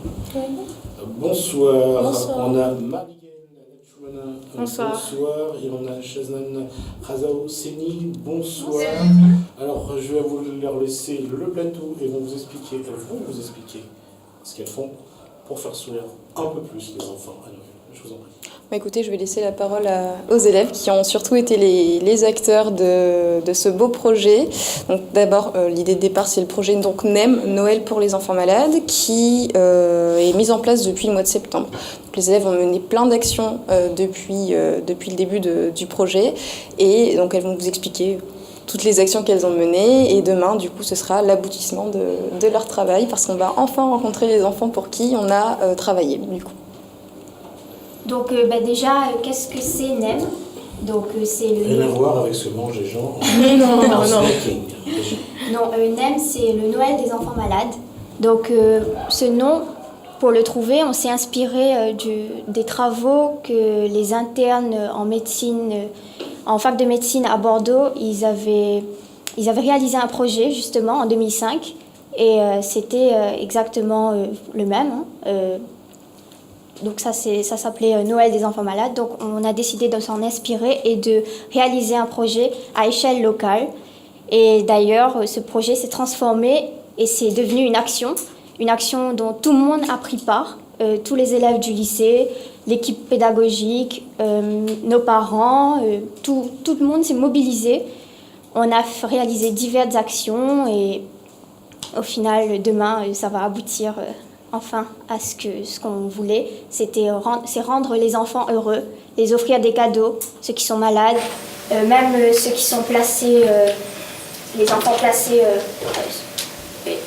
Bonsoir. Bonsoir. On a Marie. Bonsoir. Bonsoir. Et on a Shaznan Razao Seni. Bonsoir. Alors, je vais vous leur laisser le plateau et elles vont vous expliquer ce qu'elles font pour faire sourire un peu plus les enfants à Noël. Je vous en prie. Écoutez, je vais laisser la parole aux élèves qui ont surtout été les acteurs de ce beau projet. Donc, d'abord, l'idée de départ, c'est le projet donc, NEM, Noël pour les enfants malades, qui est mis en place depuis le mois de septembre. Donc, les élèves ont mené plein d'actions depuis le début du projet. Et donc, elles vont vous expliquer toutes les actions qu'elles ont menées. Et demain, du coup, ce sera l'aboutissement de leur travail, parce qu'on va enfin rencontrer les enfants pour qui on a travaillé, du coup. Donc déjà, qu'est-ce que c'est NEM? Donc c'est le... Rien à voir avec ce que mangent les gens. Non, NEM, c'est le Noël des enfants malades. Donc ce nom, pour le trouver, on s'est inspiré des travaux que les internes en médecine, en fac de médecine à Bordeaux, ils avaient réalisé un projet justement en 2005 et c'était exactement le même. Donc ça s'appelait Noël des enfants malades. Donc on a décidé de s'en inspirer et de réaliser un projet à échelle locale. Et d'ailleurs, ce projet s'est transformé et c'est devenu une action dont tout le monde a pris part, tous les élèves du lycée, l'équipe pédagogique, nos parents, tout le monde s'est mobilisé. On a réalisé diverses actions et au final, demain, ça va aboutir enfin à ce qu'on voulait. C'est rendre les enfants heureux, les offrir des cadeaux, ceux qui sont malades, même ceux qui sont placés, les enfants placés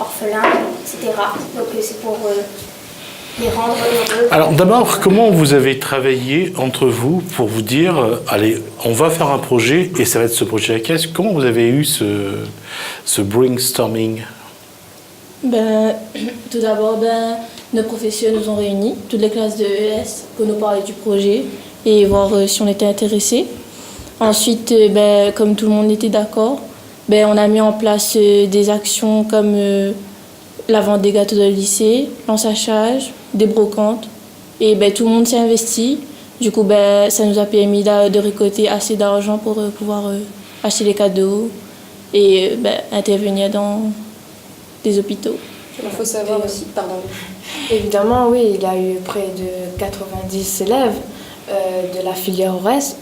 orphelins, etc. Donc c'est pour les rendre heureux. Alors d'abord, comment vous avez travaillé entre vous pour vous dire, allez, on va faire un projet et ça va être ce projet à caisse. Comment vous avez eu ce brainstorming? Tout d'abord, nos professeurs nous ont réunis, toutes les classes de ES, pour nous parler du projet et voir si on était intéressés. Ensuite, comme tout le monde était d'accord, on a mis en place des actions comme la vente des gâteaux dans le lycée, l'ensachage, des brocantes. Et tout le monde s'est investi. Du coup, ça nous a permis de récolter assez d'argent pour pouvoir acheter les cadeaux et intervenir dans des hôpitaux. Il faut savoir aussi, pardon. Évidemment, oui, il y a eu près de 90 élèves de la filière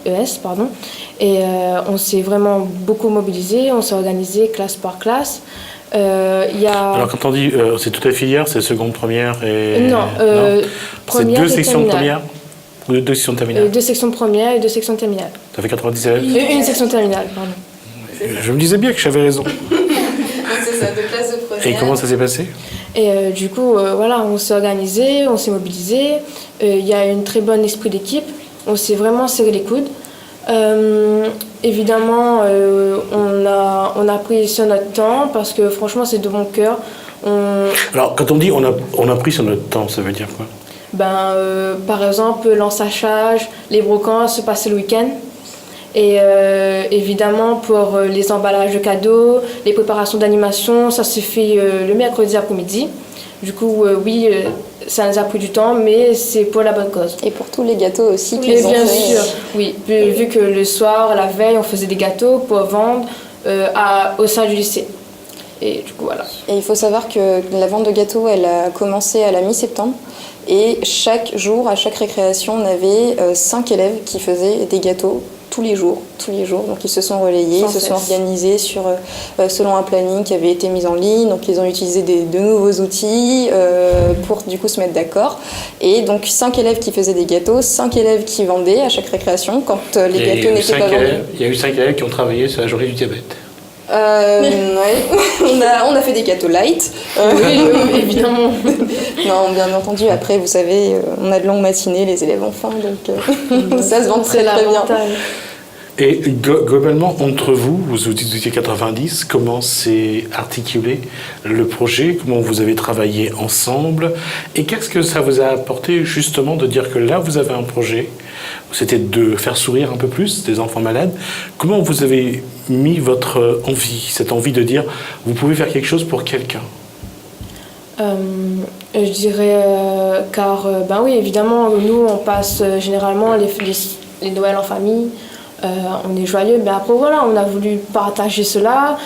ES, pardon. Et on s'est vraiment beaucoup mobilisé, on s'est organisé classe par classe. Alors quand on dit c'est toute la filière, c'est seconde, première et... Non, première c'est deux sections de terminale. première ou deux sections terminales? Deux sections premières et deux sections terminales. Ça fait 90 élèves? Une section terminale, pardon. Je me disais bien que j'avais raison. C'est ça, deux classes de première. Et comment ça s'est passé? Et du coup, voilà, on s'est organisé, on s'est mobilisé. Il y a un très bon esprit d'équipe. On s'est vraiment serré les coudes. Évidemment, on a pris sur notre temps parce que franchement, c'est de bon cœur. Alors, quand on dit on a pris sur notre temps, ça veut dire quoi? Par exemple, l'ensachage, les brocantes se passaient le week-end. Et évidemment, pour les emballages de cadeaux, les préparations d'animation, ça se fait le mercredi après-midi. Du coup, oui, ça nous a pris du temps, mais c'est pour la bonne cause. Et pour tous les gâteaux aussi Oui, qu'ils ont bien fait. sûr. Oui, vu que le soir, la veille, on faisait des gâteaux pour vendre au sein du lycée. Et du coup, voilà. Et il faut savoir que la vente de gâteaux, elle a commencé à la mi-septembre. Et chaque jour, à chaque récréation, on avait 5 élèves qui faisaient des gâteaux tous les jours. Donc ils se sont relayés, ils se sont organisés selon un planning qui avait été mis en ligne. Donc ils ont utilisé de nouveaux outils pour du coup se mettre d'accord. Et donc 5 élèves qui faisaient des gâteaux, 5 élèves qui vendaient à chaque récréation quand les gâteaux n'étaient pas vendus. Il y a eu 5 élèves qui ont travaillé sur la journée du diabète. Ouais. on a fait des gâteaux light. Oui, évidemment. Non, bien entendu, après, vous savez, on a de longues matinées, les élèves ont faim, donc ça se vend très très bien. Et globalement, entre vous, vous étiez 90, comment s'est articulé le projet? Comment vous avez travaillé ensemble? Et qu'est-ce que ça vous a apporté justement de dire que là, vous avez un projet? C'était de faire sourire un peu plus des enfants malades. Comment vous avez mis votre envie, cette envie de dire vous pouvez faire quelque chose pour quelqu'un? Je dirais car oui, évidemment, nous on passe généralement les Noëls en famille. On est joyeux, mais après voilà, on a voulu partager cela,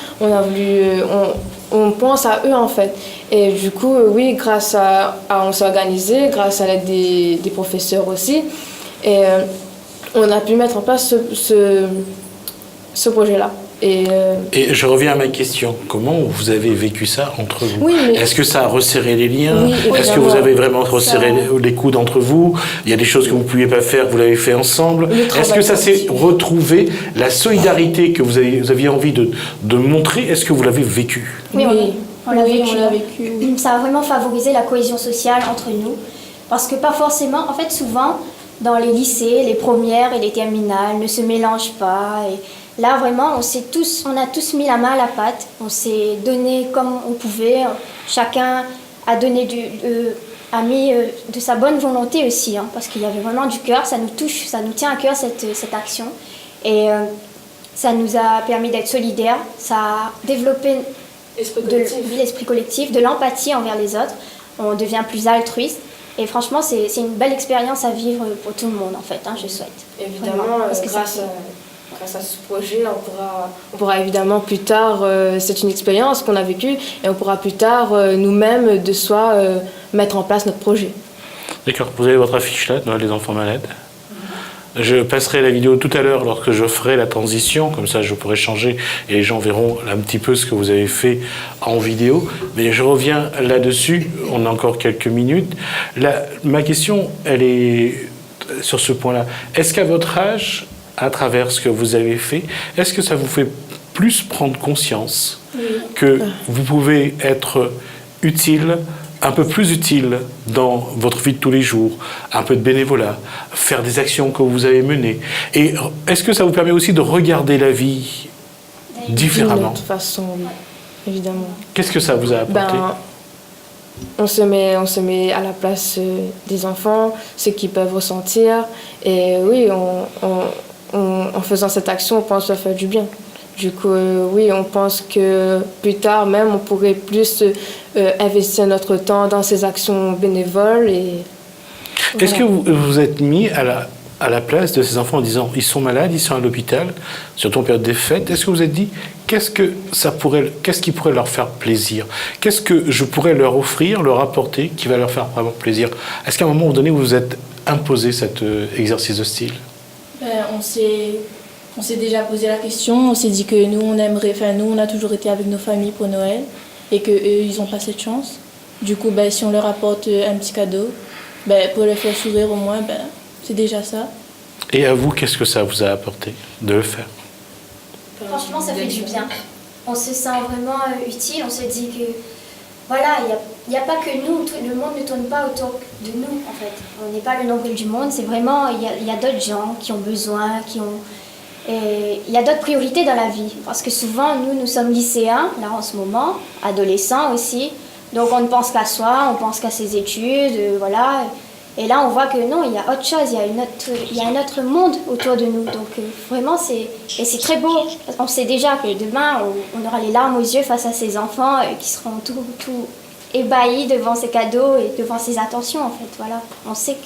on pense à eux en fait. Et du coup, oui, grâce à on s'est organisé, grâce à l'aide des professeurs aussi, et on a pu mettre en place ce projet-là. Et je reviens à ma question. Comment vous avez vécu ça entre vous? Oui, Est-ce que ça a resserré les liens? Oui, Est-ce que vous avez vraiment resserré les coudes entre vous? Il y a des choses que vous ne pouviez pas faire, vous l'avez fait ensemble. Est-ce que ça s'est retrouvé, la solidarité que vous aviez envie de montrer? Est-ce que vous l'avez vécu? Oui, on l'a vécu. Ça a vraiment favorisé la cohésion sociale entre nous. Parce que pas forcément, en fait souvent, dans les lycées, les premières et les terminales ne se mélangent pas. Et là, vraiment, on a tous mis la main à la pâte. On s'est donné comme on pouvait. Chacun a donné a mis de sa bonne volonté aussi, hein, parce qu'il y avait vraiment du cœur, ça nous touche, ça nous tient à cœur cette action. Et ça nous a permis d'être solidaires, ça a développé l'esprit collectif, de l'empathie envers les autres, on devient plus altruiste. Et franchement, c'est une belle expérience à vivre pour tout le monde, en fait, hein, je souhaite. Évidemment, grâce à ce projet, on pourra évidemment plus tard, c'est une expérience qu'on a vécue, et on pourra plus tard, nous-mêmes, de soi, mettre en place notre projet. D'accord, vous avez votre affiche là, dans les enfants malades. Je passerai la vidéo tout à l'heure lorsque je ferai la transition, comme ça je pourrai changer et les gens verront un petit peu ce que vous avez fait en vidéo. Mais je reviens là-dessus, on a encore quelques minutes. Ma question, elle est sur ce point-là. Est-ce qu'à votre âge, à travers ce que vous avez fait, est-ce que ça vous fait plus prendre conscience que vous pouvez être utile, un peu plus utile dans votre vie de tous les jours, un peu de bénévolat, faire des actions que vous avez menées. Et est-ce que ça vous permet aussi de regarder la vie différemment? De toute façon, oui, évidemment. Qu'est-ce que ça vous a apporté? On se met à la place des enfants, ce qu'ils peuvent ressentir. Et oui, en faisant cette action, on pense à faire du bien. Du coup, oui, on pense que plus tard même, on pourrait plus investir notre temps dans ces actions bénévoles. Est-ce que vous vous êtes mis à la place de ces enfants en disant ils sont malades, ils sont à l'hôpital, surtout en période des fêtes? Est-ce que vous vous êtes dit qu'est-ce qui pourrait leur faire plaisir? Qu'est-ce que je pourrais leur offrir, leur apporter, qui va leur faire vraiment plaisir? Est-ce qu'à un moment donné, vous vous êtes imposé cet exercice de style? On s'est déjà posé la question, on s'est dit que nous, on a toujours été avec nos familles pour Noël et qu'eux, ils n'ont pas cette chance. Du coup, si on leur apporte un petit cadeau, pour les faire sourire au moins, c'est déjà ça. Et à vous, qu'est-ce que ça vous a apporté de le faire? Franchement, ça fait du bien. On se sent vraiment utile, on se dit que voilà, il n'y a pas que nous, le monde ne tourne pas autour de nous en fait. On n'est pas le nombril du monde, c'est vraiment, il y a d'autres gens qui ont besoin, et il y a d'autres priorités dans la vie, parce que souvent, nous sommes lycéens, là en ce moment, adolescents aussi, donc on ne pense qu'à soi, on pense qu'à ses études, voilà. Et là, on voit que non, il y a autre chose, il y a un autre monde autour de nous. Donc vraiment, c'est très beau. On sait déjà que demain, on aura les larmes aux yeux face à ces enfants qui seront tout ébahis devant ces cadeaux et devant ces attentions, en fait. Voilà, on sait que...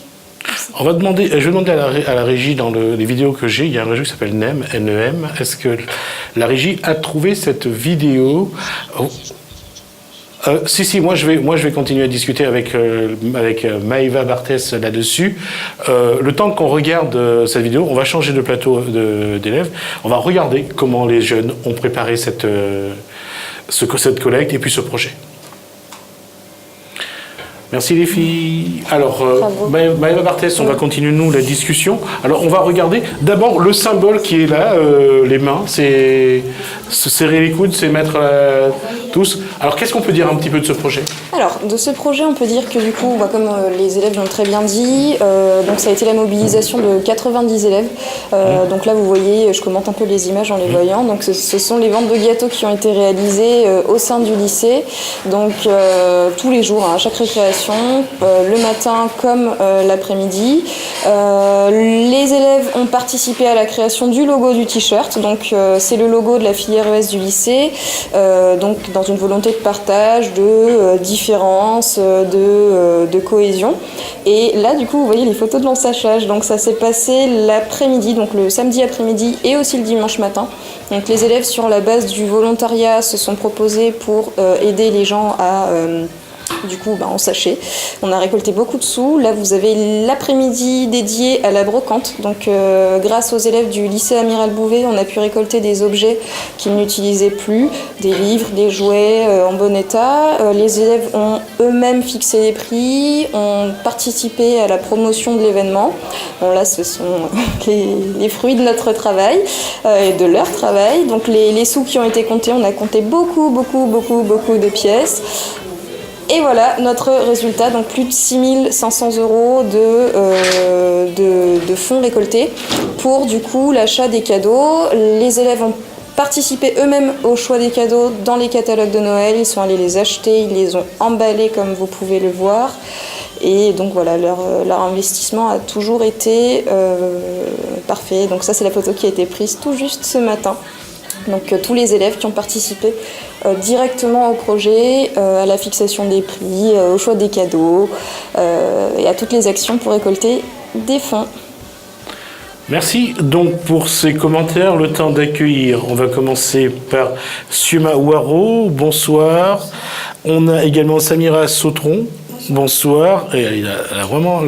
Je vais demander à la régie, dans les vidéos que j'ai, il y a un régie qui s'appelle NEM, N-E-M. Est-ce que la régie a trouvé cette vidéo? Si, moi je vais continuer à discuter avec Maëva Barthès là-dessus. Le temps qu'on regarde cette vidéo, on va changer de plateau d'élèves. On va regarder comment les jeunes ont préparé cette collecte et puis ce projet. Merci les filles. Alors, Maëva Barthès, on va continuer nous la discussion. Alors, on va regarder d'abord le symbole qui est là, les mains, c'est se serrer les coudes, c'est mettre tous. Alors, qu'est-ce qu'on peut dire un petit peu de ce projet? Alors, de ce projet, on peut dire que du coup, comme les élèves l'ont très bien dit, donc ça a été la mobilisation de 90 élèves. Donc là, vous voyez, je commente un peu les images en les voyant. Donc, ce sont les ventes de gâteaux qui ont été réalisées au sein du lycée. Donc, tous les jours, à chaque récréation, le matin comme l'après-midi. Les élèves ont participé à la création du logo du t-shirt. Donc, c'est le logo de la filière ES du lycée. Donc, dans une volonté de partage, de différence, de cohésion. Et là, du coup, vous voyez les photos de l'ensachage. Donc, ça s'est passé l'après-midi, donc le samedi après-midi et aussi le dimanche matin. Donc, les élèves, sur la base du volontariat, se sont proposés pour aider les gens à... ensacher. On a récolté beaucoup de sous. Là, vous avez l'après-midi dédié à la brocante. Donc, grâce aux élèves du lycée Amiral Bouvet, on a pu récolter des objets qu'ils n'utilisaient plus, des livres, des jouets en bon état. Les élèves ont eux-mêmes fixé les prix, ont participé à la promotion de l'événement. Bon, là, ce sont les fruits de notre travail et de leur travail. Donc, les sous qui ont été comptés, on a compté beaucoup de pièces. Et voilà notre résultat, donc plus de 6 500 € de fonds récoltés pour du coup l'achat des cadeaux. Les élèves ont participé eux-mêmes au choix des cadeaux dans les catalogues de Noël, ils sont allés les acheter, ils les ont emballés comme vous pouvez le voir. Et donc voilà, leur investissement a toujours été parfait. Donc ça, c'est la photo qui a été prise tout juste ce matin. Donc tous les élèves qui ont participé directement au projet, à la fixation des prix, au choix des cadeaux et à toutes les actions pour récolter des fonds. Merci donc pour ces commentaires. Le temps d'accueillir, on va commencer par Siuma Waro, bonsoir. On a également Samira Sautron, bonsoir. Et elle a vraiment,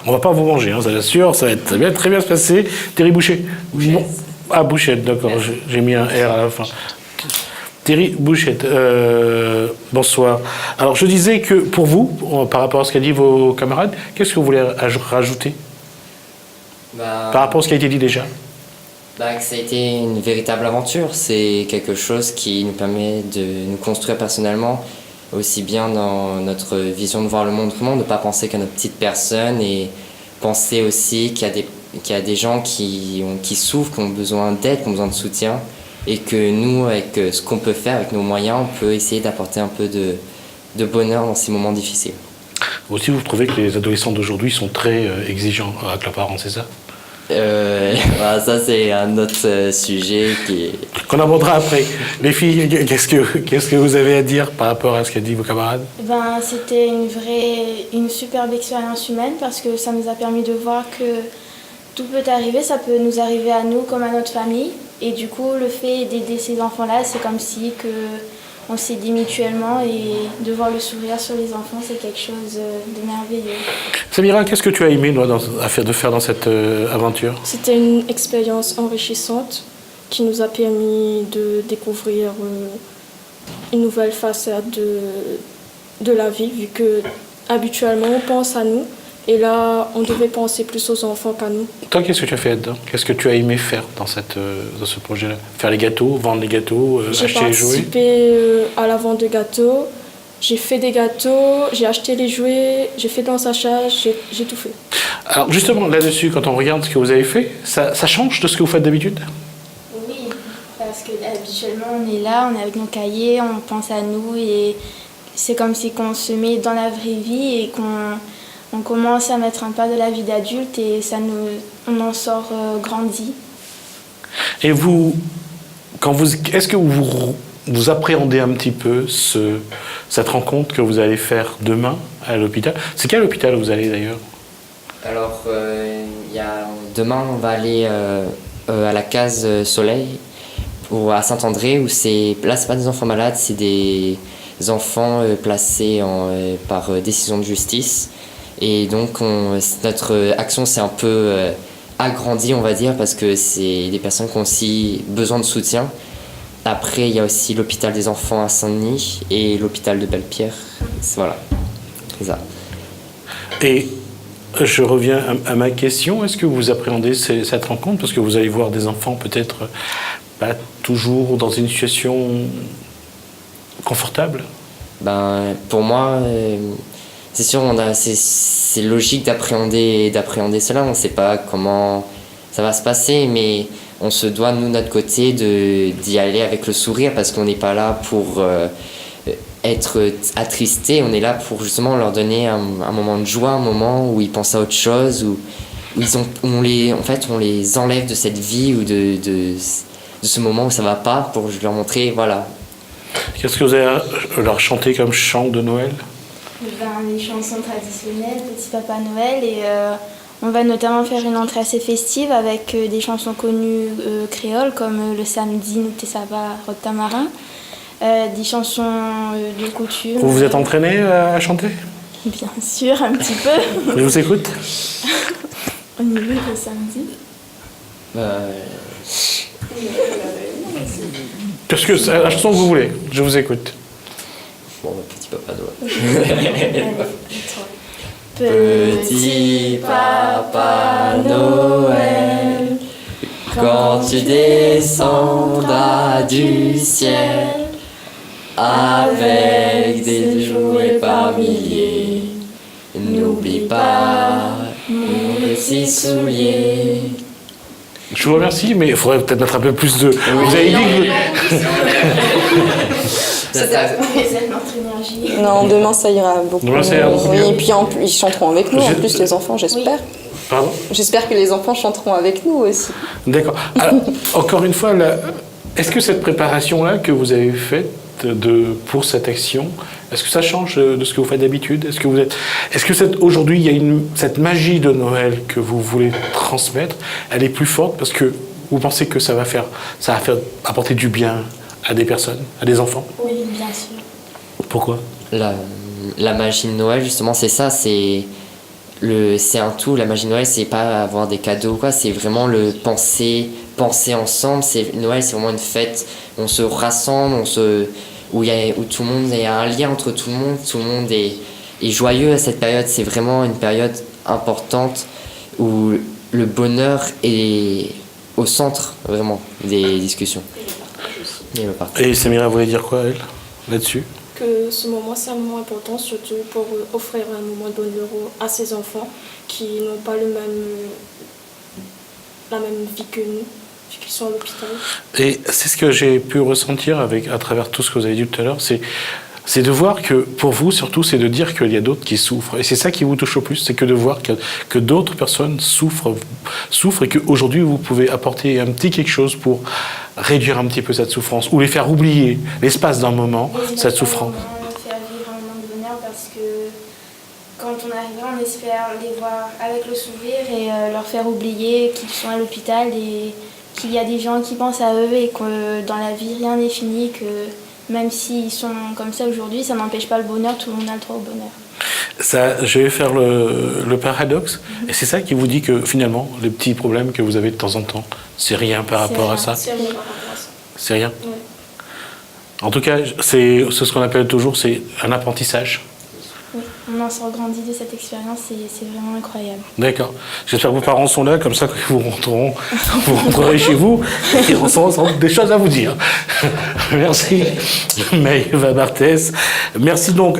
on va pas vous manger, hein, ça l'assure, ça va très bien se passer. Thierry Boucher. Non. Ah, Bouchette, d'accord, j'ai mis un R à la fin. Thierry Bouchette, bonsoir. Alors je disais que pour vous, par rapport à ce qu'a dit vos camarades, qu'est-ce que vous voulez rajouter par rapport à ce qui a été dit déjà? Que ça a été une véritable aventure. C'est quelque chose qui nous permet de nous construire personnellement, aussi bien dans notre vision de voir le monde autrement, de ne pas penser qu'à notre petite personne et penser aussi qu'il y a des gens qui souffrent, qui ont besoin d'aide, qui ont besoin de soutien et que nous, avec ce qu'on peut faire, avec nos moyens, on peut essayer d'apporter un peu de bonheur dans ces moments difficiles. Aussi, vous trouvez que les adolescents d'aujourd'hui sont très exigeants avec leurs parents, c'est ça? Ça c'est un autre sujet qu'on abordera après. Les filles, qu'est-ce que vous avez à dire par rapport à ce qu'a dit vos camarades? C'était une superbe expérience humaine parce que ça nous a permis de voir que tout peut arriver, ça peut nous arriver à nous comme à notre famille. Et du coup, le fait d'aider ces enfants-là, c'est comme si on s'est dit mutuellement, et de voir le sourire sur les enfants, c'est quelque chose de merveilleux. Samira, qu'est-ce que tu as aimé de faire dans cette aventure? C'était une expérience enrichissante qui nous a permis de découvrir une nouvelle facette de la vie, vu que habituellement on pense à nous, et là on devait penser plus aux enfants qu'à nous. Toi, qu'est-ce que tu as fait là-dedans? Qu'est-ce que tu as aimé faire dans ce projet-là? Faire les gâteaux, vendre les gâteaux, acheter les jouets? J'ai participé à la vente de gâteaux, j'ai fait des gâteaux, j'ai acheté les jouets, j'ai fait de l'ensachage, j'ai tout fait. Alors justement, là-dessus, quand on regarde ce que vous avez fait, ça change de ce que vous faites d'habitude? Oui, parce que habituellement on est là, on est avec nos cahiers, on pense à nous, et c'est comme si on se met dans la vraie vie et qu'on commence à mettre un pas de la vie d'adulte, et on en sort grandi. Et vous, est-ce que vous appréhendez un petit peu cette rencontre que vous allez faire demain à l'hôpital? C'est quel hôpital vous allez d'ailleurs? Alors, demain on va aller à la case Soleil, ou à Saint-André, où là c'est pas des enfants malades, c'est des enfants placés par décision de justice. Et donc notre action s'est un peu agrandie, on va dire, parce que c'est des personnes qui ont aussi besoin de soutien. Après, il y a aussi l'hôpital des enfants à Saint-Denis et l'hôpital de Belle-Pierre. Voilà, c'est ça. Et je reviens à ma question. Est-ce que vous appréhendez cette rencontre? Parce que vous allez voir des enfants peut-être pas toujours dans une situation confortable. Pour moi, c'est sûr, c'est logique d'appréhender cela. On ne sait pas comment ça va se passer, mais on se doit, nous, de notre côté, d'y aller avec le sourire, parce qu'on n'est pas là pour être attristés. On est là pour justement leur donner un moment de joie, un moment où ils pensent à autre chose, où on les enlève de cette vie ou de ce moment où ça ne va pas, pour leur montrer, voilà. Qu'est-ce que vous allez leur chanter comme chant de Noël? Les chansons traditionnelles, Petit Papa Noël, et on va notamment faire une entrée assez festive avec des chansons connues créoles comme Le Samedi, Nous Te Sava, Rod Tamarin, des chansons de coutume. Vous vous êtes entraîné à chanter? Bien sûr, un petit peu. Je vous écoute. On y va le samedi. Qu'est-ce que la chanson que vous voulez? Je vous écoute. Bon, Petit Papa Noël. Petit Papa Noël, quand tu descendras du ciel avec des jouets par milliers, n'oublie pas mon petit soulier. Je vous remercie, mais il faudrait peut-être mettre un peu plus de... Vous avez dit que... notre énergie. Non, demain ça ira beaucoup Demain, ça ira beaucoup mieux. mieux. Et puis en plus, ils chanteront avec nous, en plus les enfants, j'espère. Pardon ? J'espère que les enfants chanteront avec nous aussi. D'accord. Alors, encore une fois, là, est-ce que cette préparation-là que vous avez faite pour cette action, est-ce que ça change de ce que vous faites d'habitude ? Est-ce que aujourd'hui, il y a cette magie de Noël que vous voulez transmettre, elle est plus forte parce que vous pensez que ça va apporter du bien à des personnes, à des enfants ? Oui, bien sûr. Pourquoi ? La magie de Noël, justement, c'est ça, c'est un tout. La magie de Noël, c'est pas avoir des cadeaux ou quoi, c'est vraiment le penser ensemble. Noël, c'est vraiment une fête, on se rassemble, où tout le monde, il y a un lien entre tout le monde est joyeux à cette période. C'est vraiment une période importante où le bonheur est au centre, vraiment, des discussions. Et Samira voulait dire quoi, elle, là-dessus ? Que ce moment, c'est un moment important, surtout pour offrir un moment de bonheur à ces enfants qui n'ont pas la même vie que nous, vu qu'ils sont à l'hôpital. Et c'est ce que j'ai pu ressentir à travers tout ce que vous avez dit tout à l'heure, c'est de voir que, pour vous surtout, c'est de dire qu'il y a d'autres qui souffrent. Et c'est ça qui vous touche le plus, c'est que de voir que d'autres personnes souffrent et qu'aujourd'hui, vous pouvez apporter un petit quelque chose pour réduire un petit peu cette souffrance, ou les faire oublier l'espace d'un moment, cette souffrance. Faire vivre un moment de bonheur parce que quand on arrive, on espère les voir avec le sourire et leur faire oublier qu'ils sont à l'hôpital et qu'il y a des gens qui pensent à eux et que dans la vie, rien n'est fini, que même s'ils sont comme ça aujourd'hui, ça n'empêche pas le bonheur, tout le monde a le droit au bonheur. Ça, je vais faire le paradoxe, et c'est ça qui vous dit que finalement, les petits problèmes que vous avez de temps en temps, c'est rien par rapport à ça. C'est rien par rapport à ça. C'est rien. Ouais. En tout cas, c'est ce qu'on appelle toujours, c'est un apprentissage. Oui, on en sort grandi de cette expérience et c'est vraiment incroyable. D'accord. J'espère que vos parents sont là, comme ça, quand vous rentrerez chez vous, ils auront des choses à vous dire. Merci, Maëva Barthès. Merci donc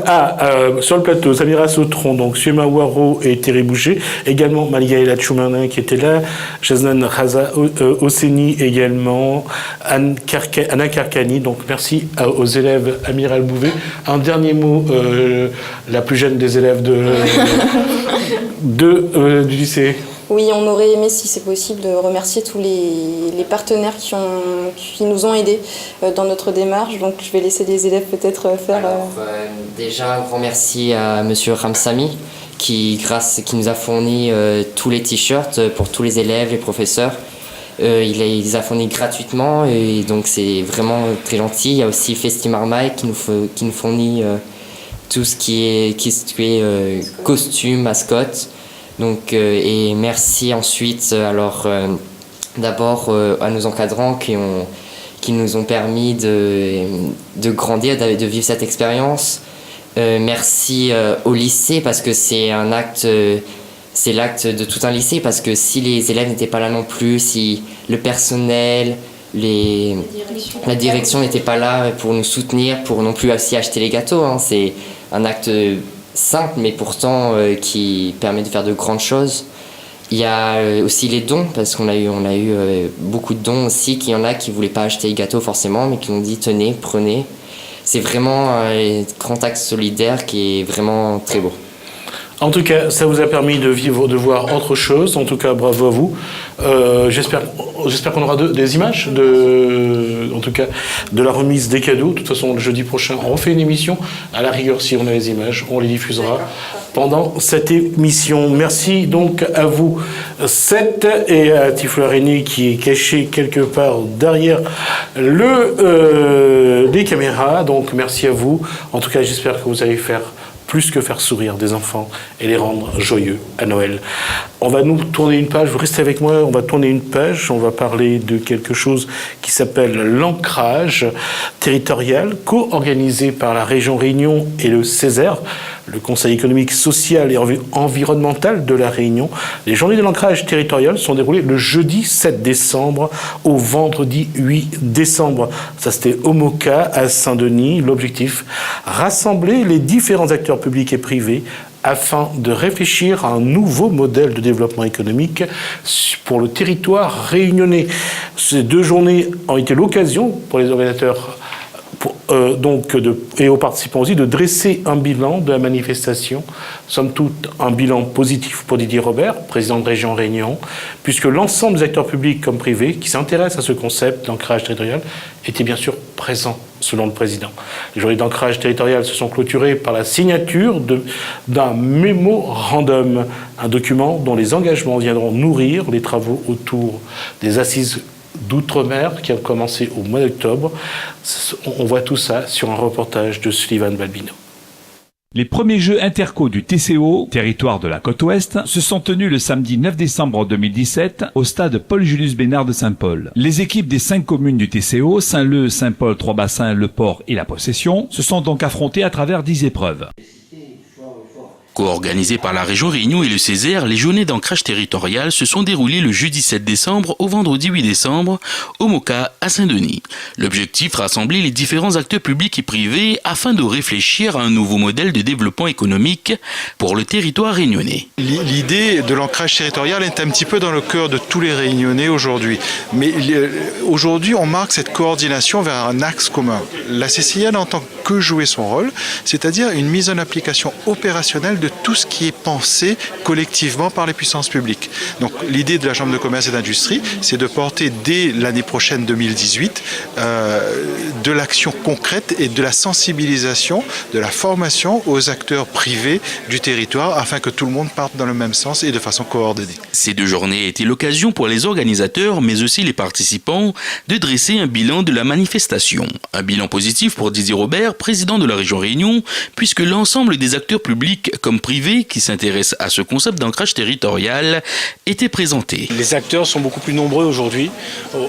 sur le plateau, Samira Sautron, donc Suema Waro et Thierry Boucher, également Malgaïla Tchoumanin qui était là, Jaznan Raza Osseni également, Anna Karkani. Donc merci aux élèves Amiral Bouvet. Un dernier mot, la plus jeune des élèves du lycée. Oui, on aurait aimé, si c'est possible, de remercier tous les partenaires qui nous ont aidés dans notre démarche. Donc je vais laisser les élèves peut-être faire... Déjà, un grand merci à Monsieur Ramsami qui nous a fourni tous les t-shirts pour tous les élèves, les professeurs. Il les a fournis gratuitement et donc c'est vraiment très gentil. Il y a aussi Festi Marmaille qui nous fournit tout ce qui est costume, mascotte. Donc, et merci ensuite d'abord à nos encadrants qui nous ont permis de grandir, de vivre cette expérience. Merci au lycée parce que c'est l'acte de tout un lycée, parce que si les élèves n'étaient pas là non plus, si le personnel, la direction n'était pas là pour nous soutenir, pour non plus aussi acheter les gâteaux, hein, c'est un acte simple mais pourtant qui permet de faire de grandes choses. Il y a aussi les dons, parce qu'on a eu beaucoup de dons aussi, qu'il y en a qui ne voulaient pas acheter les gâteaux forcément, mais qui ont dit tenez, prenez. C'est vraiment un grand acte solidaire qui est vraiment très beau. En tout cas, ça vous a permis de voir autre chose. En tout cas, bravo à vous. J'espère qu'on aura des images en tout cas, de la remise des cadeaux. De toute façon, le jeudi prochain, on refait une émission. À la rigueur, si on a les images, on les diffusera pendant cette émission. Merci donc à vous, Seth, et à Tiflarini qui est caché quelque part derrière les caméras. Donc, merci à vous. En tout cas, j'espère que vous allez faire plus que faire sourire des enfants et les rendre joyeux à Noël. On va nous tourner une page, vous restez avec moi, on va tourner une page, on va parler de quelque chose qui s'appelle l'ancrage territorial, co-organisé par la région Réunion et le CESER, le Conseil économique, social et environnemental de la Réunion. Les journées de l'ancrage territorial sont déroulées le jeudi 7 décembre au vendredi 8 décembre. Ça, c'était au Moka, à Saint-Denis. L'objectif, rassembler les différents acteurs publics et privés afin de réfléchir à un nouveau modèle de développement économique pour le territoire réunionnais. Ces 2 journées ont été l'occasion pour les organisateurs et aux participants aussi de dresser un bilan de la manifestation, somme toute un bilan positif pour Didier Robert, président de Région Réunion, puisque l'ensemble des acteurs publics comme privés qui s'intéressent à ce concept d'ancrage territorial étaient bien sûr présents selon le président. Les journées d'ancrage territorial se sont clôturées par la signature d'un mémorandum, un document dont les engagements viendront nourrir les travaux autour des assises d'outre-mer qui ont commencé au mois d'octobre. On voit tout ça sur un reportage de Sullivan Balbino. Les premiers Jeux interco du TCO, territoire de la côte ouest, se sont tenus le samedi 9 décembre 2017 au stade Paul-Julius Bénard de Saint-Paul. Les équipes des 5 communes du TCO, Saint-Leu, Saint-Paul, Trois-Bassins, Le Port et La Possession, se sont donc affrontées à travers 10 épreuves. Co-organisées par la région Réunion et le Césaire, les journées d'ancrage territorial se sont déroulées le jeudi 7 décembre au vendredi 8 décembre au Moka à Saint-Denis. L'objectif, rassembler les différents acteurs publics et privés afin de réfléchir à un nouveau modèle de développement économique pour le territoire réunionnais. L'idée de l'ancrage territorial est un petit peu dans le cœur de tous les Réunionnais aujourd'hui. Mais aujourd'hui, on marque cette coordination vers un axe commun. La CCI n'entend que jouer son rôle, c'est-à-dire une mise en application opérationnelle de tout ce qui est pensé collectivement par les puissances publiques. Donc l'idée de la Chambre de commerce et d'industrie, c'est de porter dès l'année prochaine 2018 de l'action concrète et de la sensibilisation, de la formation aux acteurs privés du territoire afin que tout le monde parte dans le même sens et de façon coordonnée. Ces 2 journées étaient l'occasion pour les organisateurs, mais aussi les participants, de dresser un bilan de la manifestation. Un bilan positif pour Didier Robert, président de la région Réunion, puisque l'ensemble des acteurs publics comme privés qui s'intéressent à ce concept d'ancrage territorial étaient présentés. Les acteurs sont beaucoup plus nombreux aujourd'hui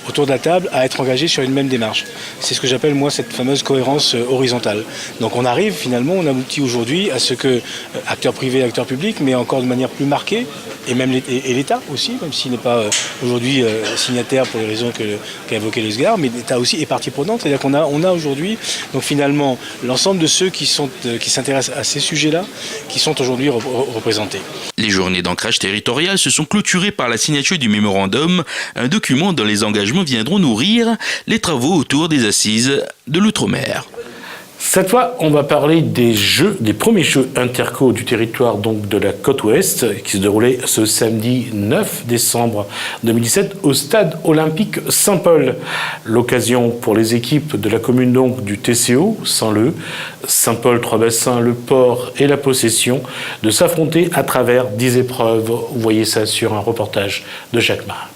autour de la table à être engagés sur une même démarche. C'est ce que j'appelle moi cette fameuse cohérence horizontale. Donc on arrive finalement, on aboutit aujourd'hui à ce que acteurs privés et acteurs publics, mais encore de manière plus marquée, et même l'État aussi, même s'il n'est pas aujourd'hui signataire pour les raisons qu'a évoqué les Sgar, mais l'État aussi est partie prenante. C'est-à-dire qu'on a aujourd'hui donc finalement l'ensemble de ceux qui s'intéressent à ces sujets-là, qui sont aujourd'hui représentés. Les journées d'ancrage territorial se sont clôturées par la signature du mémorandum, un document dont les engagements viendront nourrir les travaux autour des assises de l'outre-mer. Cette fois, on va parler des premiers Jeux interco du territoire donc de la côte ouest qui se déroulaient ce samedi 9 décembre 2017 au stade olympique Saint-Paul. L'occasion pour les équipes de la commune donc du TCO, Saint-Leu, Saint-Paul, Trois-Bassins, Le Port et La Possession de s'affronter à travers 10 épreuves. Vous voyez ça sur un reportage de Jacques Marin.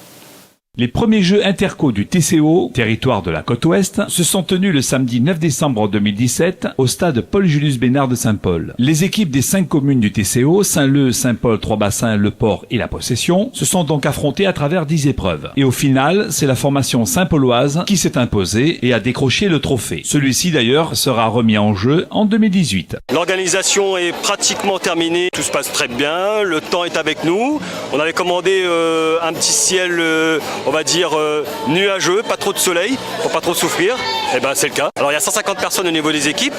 Les premiers Jeux interco du TCO, territoire de la côte ouest, se sont tenus le samedi 9 décembre 2017 au stade Paul-Julius Bénard de Saint-Paul. Les équipes des 5 communes du TCO, Saint-Leu, Saint-Paul, Trois-Bassins, Le Port et La Possession, se sont donc affrontées à travers 10 épreuves. Et au final, c'est la formation saint-pauloise qui s'est imposée et a décroché le trophée. Celui-ci d'ailleurs sera remis en jeu en 2018. L'organisation est pratiquement terminée, tout se passe très bien, le temps est avec nous. On avait commandé un petit ciel on va dire nuageux, pas trop de soleil, pour pas trop souffrir, et ben c'est le cas. Alors il y a 150 personnes au niveau des équipes,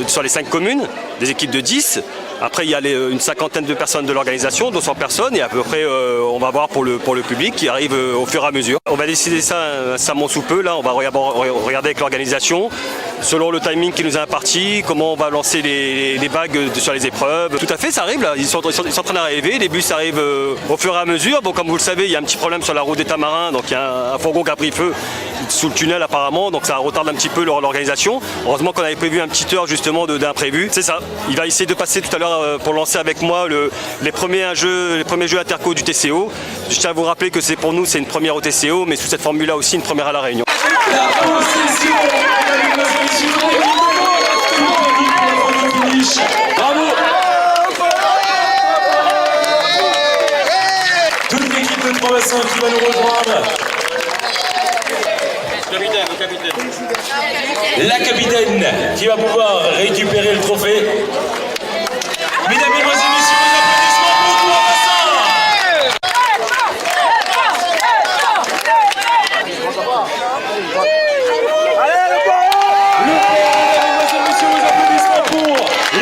sur les 5 communes, des équipes de 10. Après il y a une cinquantaine de personnes de l'organisation, 200 personnes, et à peu près on va voir pour le public qui arrive au fur et à mesure. On va décider ça incessamment sous peu, là on va regarder avec l'organisation, selon le timing qui nous a imparti, comment on va lancer les bagues sur les épreuves. Tout à fait, ça arrive là, ils sont en train d'arriver, les bus arrivent au fur et à mesure. Bon, comme vous le savez, il y a un petit problème sur la route des Tamarins, donc il y a un fourgon qui a pris feu sous le tunnel apparemment, donc ça retarde un petit peu l'organisation. Heureusement qu'on avait prévu un petit heure justement d'imprévu. C'est ça, il va essayer de passer tout à l'heure pour lancer avec moi les premiers jeux interco du TCO. Je tiens à vous rappeler que pour nous c'est une première au TCO, mais sous cette formule-là aussi une première à La Réunion. Bravo! Toute l'équipe de Trois-Bassins qui va nous rejoindre. La capitaine qui va pouvoir récupérer le trophée. Mesdames, Mesdemoiselles, Messieurs, les applaudissements pour Trois-Bassins.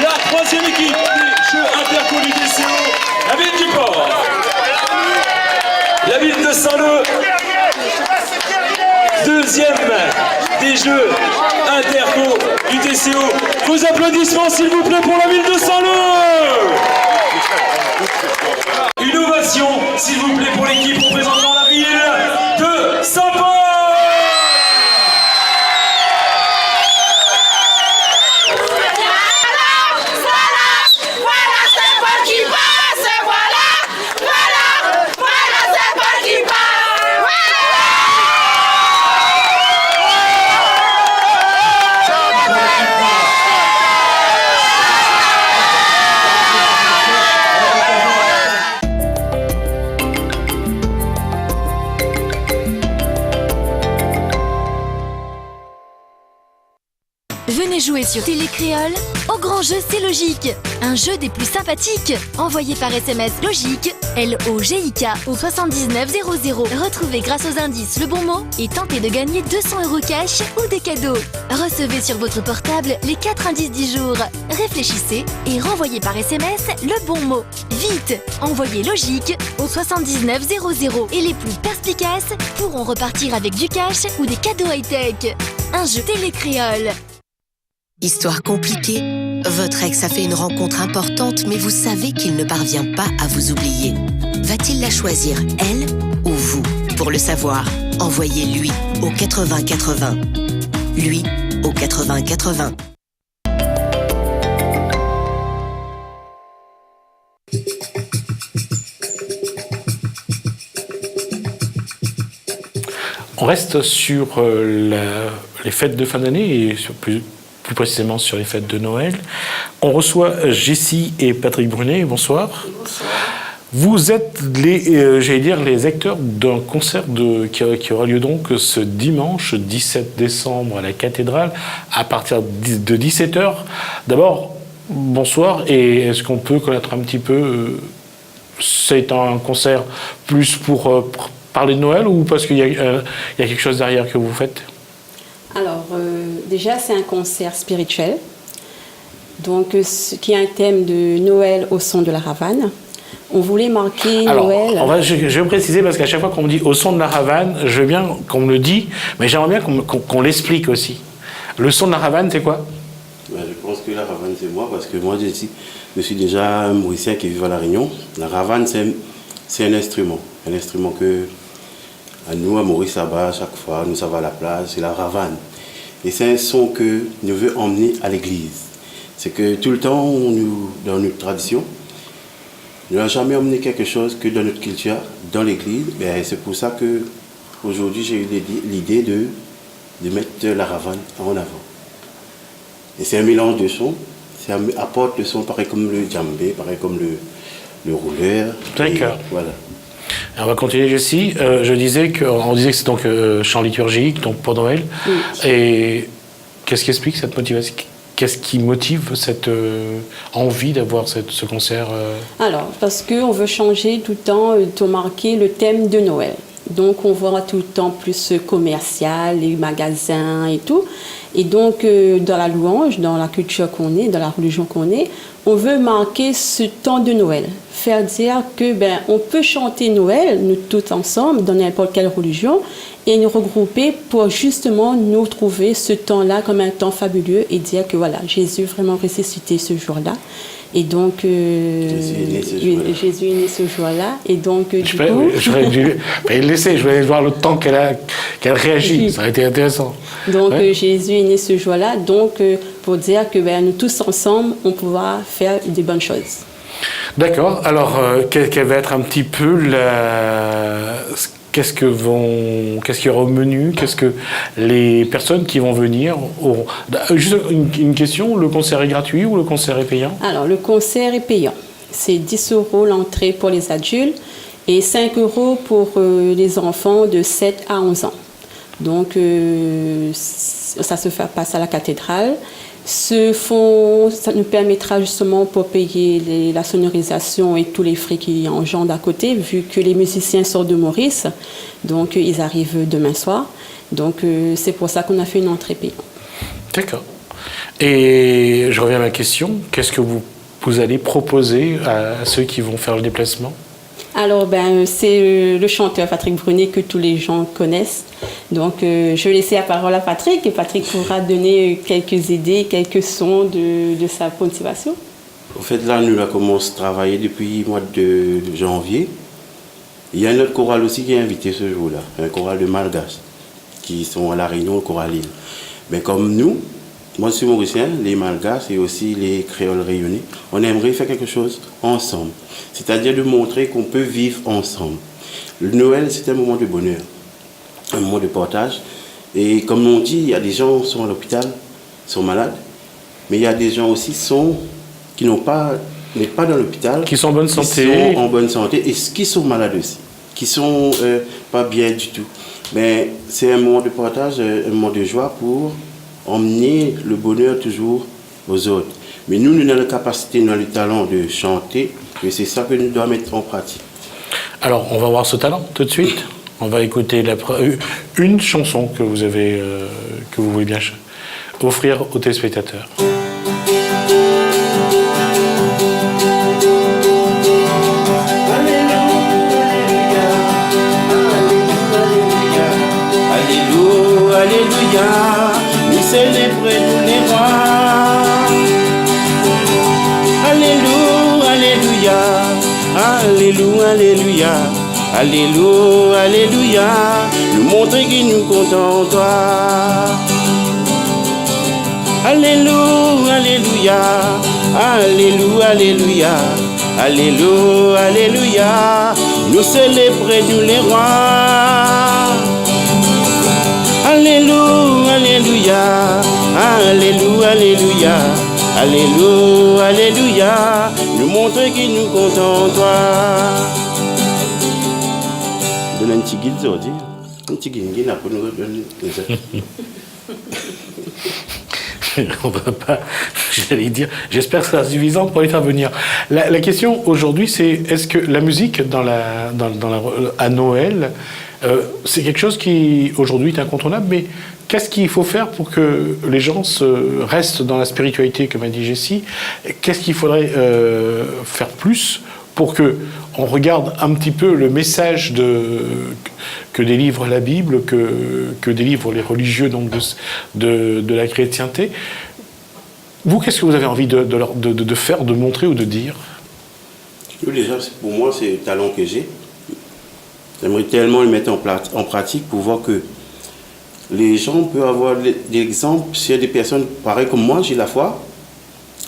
La troisième équipe des Jeux interco du TCO, la ville du Port, la ville de Saint-Leu, deuxième des Jeux interco TCO. Vos applaudissements s'il vous plaît pour la ville de Saint-Lô. Une ovation s'il vous plaît pour l'équipe représentant la ville de Saint-Paul. Venez jouer sur Télécréole au grand jeu C'est Logique, un jeu des plus sympathiques. Envoyez par SMS Logique, LOGIK au 7900. Retrouvez grâce aux indices le bon mot et tentez de gagner 200 € cash ou des cadeaux. Recevez sur votre portable les 4 indices du jour. Réfléchissez et renvoyez par SMS le bon mot. Vite, envoyez Logique au 7900 et les plus perspicaces pourront repartir avec du cash ou des cadeaux high-tech. Un jeu Télécréole. Histoire compliquée. Votre ex a fait une rencontre importante, mais vous savez qu'il ne parvient pas à vous oublier. Va-t-il la choisir, elle ou vous? Pour le savoir, envoyez lui au 80 80. Lui au 80 80. On reste sur les fêtes de fin d'année et sur plus précisément sur les fêtes de Noël. On reçoit Jessie et Patrick Brunet. Bonsoir. Bonsoir. Vous êtes les acteurs d'un concert qui aura lieu donc ce dimanche 17 décembre à la cathédrale à partir de 17h. D'abord, bonsoir, et est-ce qu'on peut connaître un petit peu, c'est un concert plus pour parler de Noël ou parce qu'il y a quelque chose derrière que vous faites? Alors, déjà, c'est un concert spirituel, donc qui a un thème de Noël au son de la Ravane. On voulait marquer Noël. Je vais me préciser parce qu'à chaque fois qu'on me dit au son de la Ravane, je veux bien qu'on me le dise, mais j'aimerais bien qu'on l'explique aussi. Le son de la Ravane, c'est quoi? Je pense que la Ravane, c'est moi, parce que moi, je suis déjà un Mauricien qui vit à La Réunion. La Ravane, c'est un instrument que... À nous, à Maurice, là-bas, à chaque fois, nous savons à la plage, c'est la Ravane. Et c'est un son que nous veut emmener à l'église. C'est que tout le temps, dans notre tradition, nous n'avons jamais emmené quelque chose que dans notre culture, dans l'église. C'est pour ça qu'aujourd'hui, j'ai eu l'idée de mettre la Ravane en avant. Et c'est un mélange de sons. Ça apporte le son pareil comme le djembé, pareil comme le rouleur. D'accord. Voilà. On va continuer, Jessie. On disait que c'est donc chant liturgique, donc pour Noël. Oui. Et qu'est-ce qui explique cette motivation? Qu'est-ce qui motive cette envie d'avoir ce concert Alors, parce qu'on veut changer tout le temps, de marquer le thème de Noël. Donc, on voit tout le temps plus commercial, les magasins et tout. Et donc, dans la louange, dans la culture qu'on est, dans la religion qu'on est, on veut marquer ce temps de Noël. Faire dire que on peut chanter Noël, nous tous ensemble, dans n'importe quelle religion, et nous regrouper pour justement nous trouver ce temps-là comme un temps fabuleux et dire que voilà, Jésus vraiment ressuscité ce jour-là. Et donc, Jésus est né ce jour-là. Et donc, j'aurais dû laisser, je voulais voir le temps qu'elle réagit. Ça aurait été intéressant. Donc, Jésus est né ce jour-là. Donc, pour dire que nous tous ensemble, on pourra faire des bonnes choses. D'accord. Alors, quel va être un petit peu qu'est-ce qu'il y aura au menu? Qu'est-ce que les personnes qui vont venir auront? Juste une question, le concert est gratuit ou le concert est payant? Alors, le concert est payant. C'est 10 € l'entrée pour les adultes et 5 € pour les enfants de 7 à 11 ans. Donc, ça se passe à la cathédrale. Ça nous permettra justement pour payer la sonorisation et tous les frais qui engendrent à côté, vu que les musiciens sortent de Maurice, donc ils arrivent demain soir. Donc c'est pour ça qu'on a fait une entrée payante. D'accord. Et je reviens à ma question, qu'est-ce que vous allez proposer à ceux qui vont faire le déplacement? Alors, c'est le chanteur Patrick Brunet que tous les gens connaissent. Donc, je vais laisser la parole à Patrick et Patrick pourra donner quelques idées, quelques sons de sa motivation. En fait, là, nous avons commencé à travailler depuis le mois de janvier. Il y a un autre choral aussi qui est invité ce jour-là, un choral de Malgaches, qui sont à La Réunion, au choral Île. Mais comme nous, moi je suis mauricien, les Malgaches et aussi les créoles réunionnais, on aimerait faire quelque chose ensemble. C'est-à-dire de montrer qu'on peut vivre ensemble. Le Noël, c'est un moment de bonheur, un moment de partage. Et comme on dit, il y a des gens qui sont à l'hôpital, sont malades, mais il y a des gens aussi qui n'est pas dans l'hôpital, qui sont en bonne santé, qui sont en bonne santé et qui sont malades aussi, qui sont pas bien du tout. Mais c'est un moment de partage, un moment de joie pour emmener le bonheur toujours aux autres. Mais nous avons la capacité, nous avons le talent de chanter, et c'est ça que nous devons mettre en pratique. Alors, on va voir ce talent tout de suite. On va écouter une chanson que vous avez, que vous voulez bien offrir aux téléspectateurs. Alléluia, nous célébrons tous les rois. Alléluia, alléluia, alléluia, alléluia, alléluia, nous montrer que nous comptons en toi. Alléluia, alléluia, alléluia, alléluia, alléluia, alléluia, nous célébrons tous les rois. Alléluia, alléluia, alléluia, alléluia, alléluia, alléluia, nous montrer que nous comptons en toi. Donne un petit guide aujourd'hui, un petit guide pour nous redonner. On va pas, j'allais dire, j'espère que ça sera suffisant pour les faire venir. La question aujourd'hui, c'est est-ce que la musique à Noël, c'est quelque chose qui aujourd'hui est incontournable, mais qu'est-ce qu'il faut faire pour que les gens restent dans la spiritualité, comme a dit Jessie? Qu'est-ce qu'il faudrait faire plus pour qu'on regarde un petit peu le message que délivre la Bible, que délivrent les religieux donc de la chrétienté? Vous, qu'est-ce que vous avez envie de faire, de montrer ou de dire? Déjà, pour moi, c'est le talent que j'ai. J'aimerais tellement le mettre en pratique pour voir que les gens peuvent avoir des exemples sur des personnes pareilles comme moi, j'ai la foi.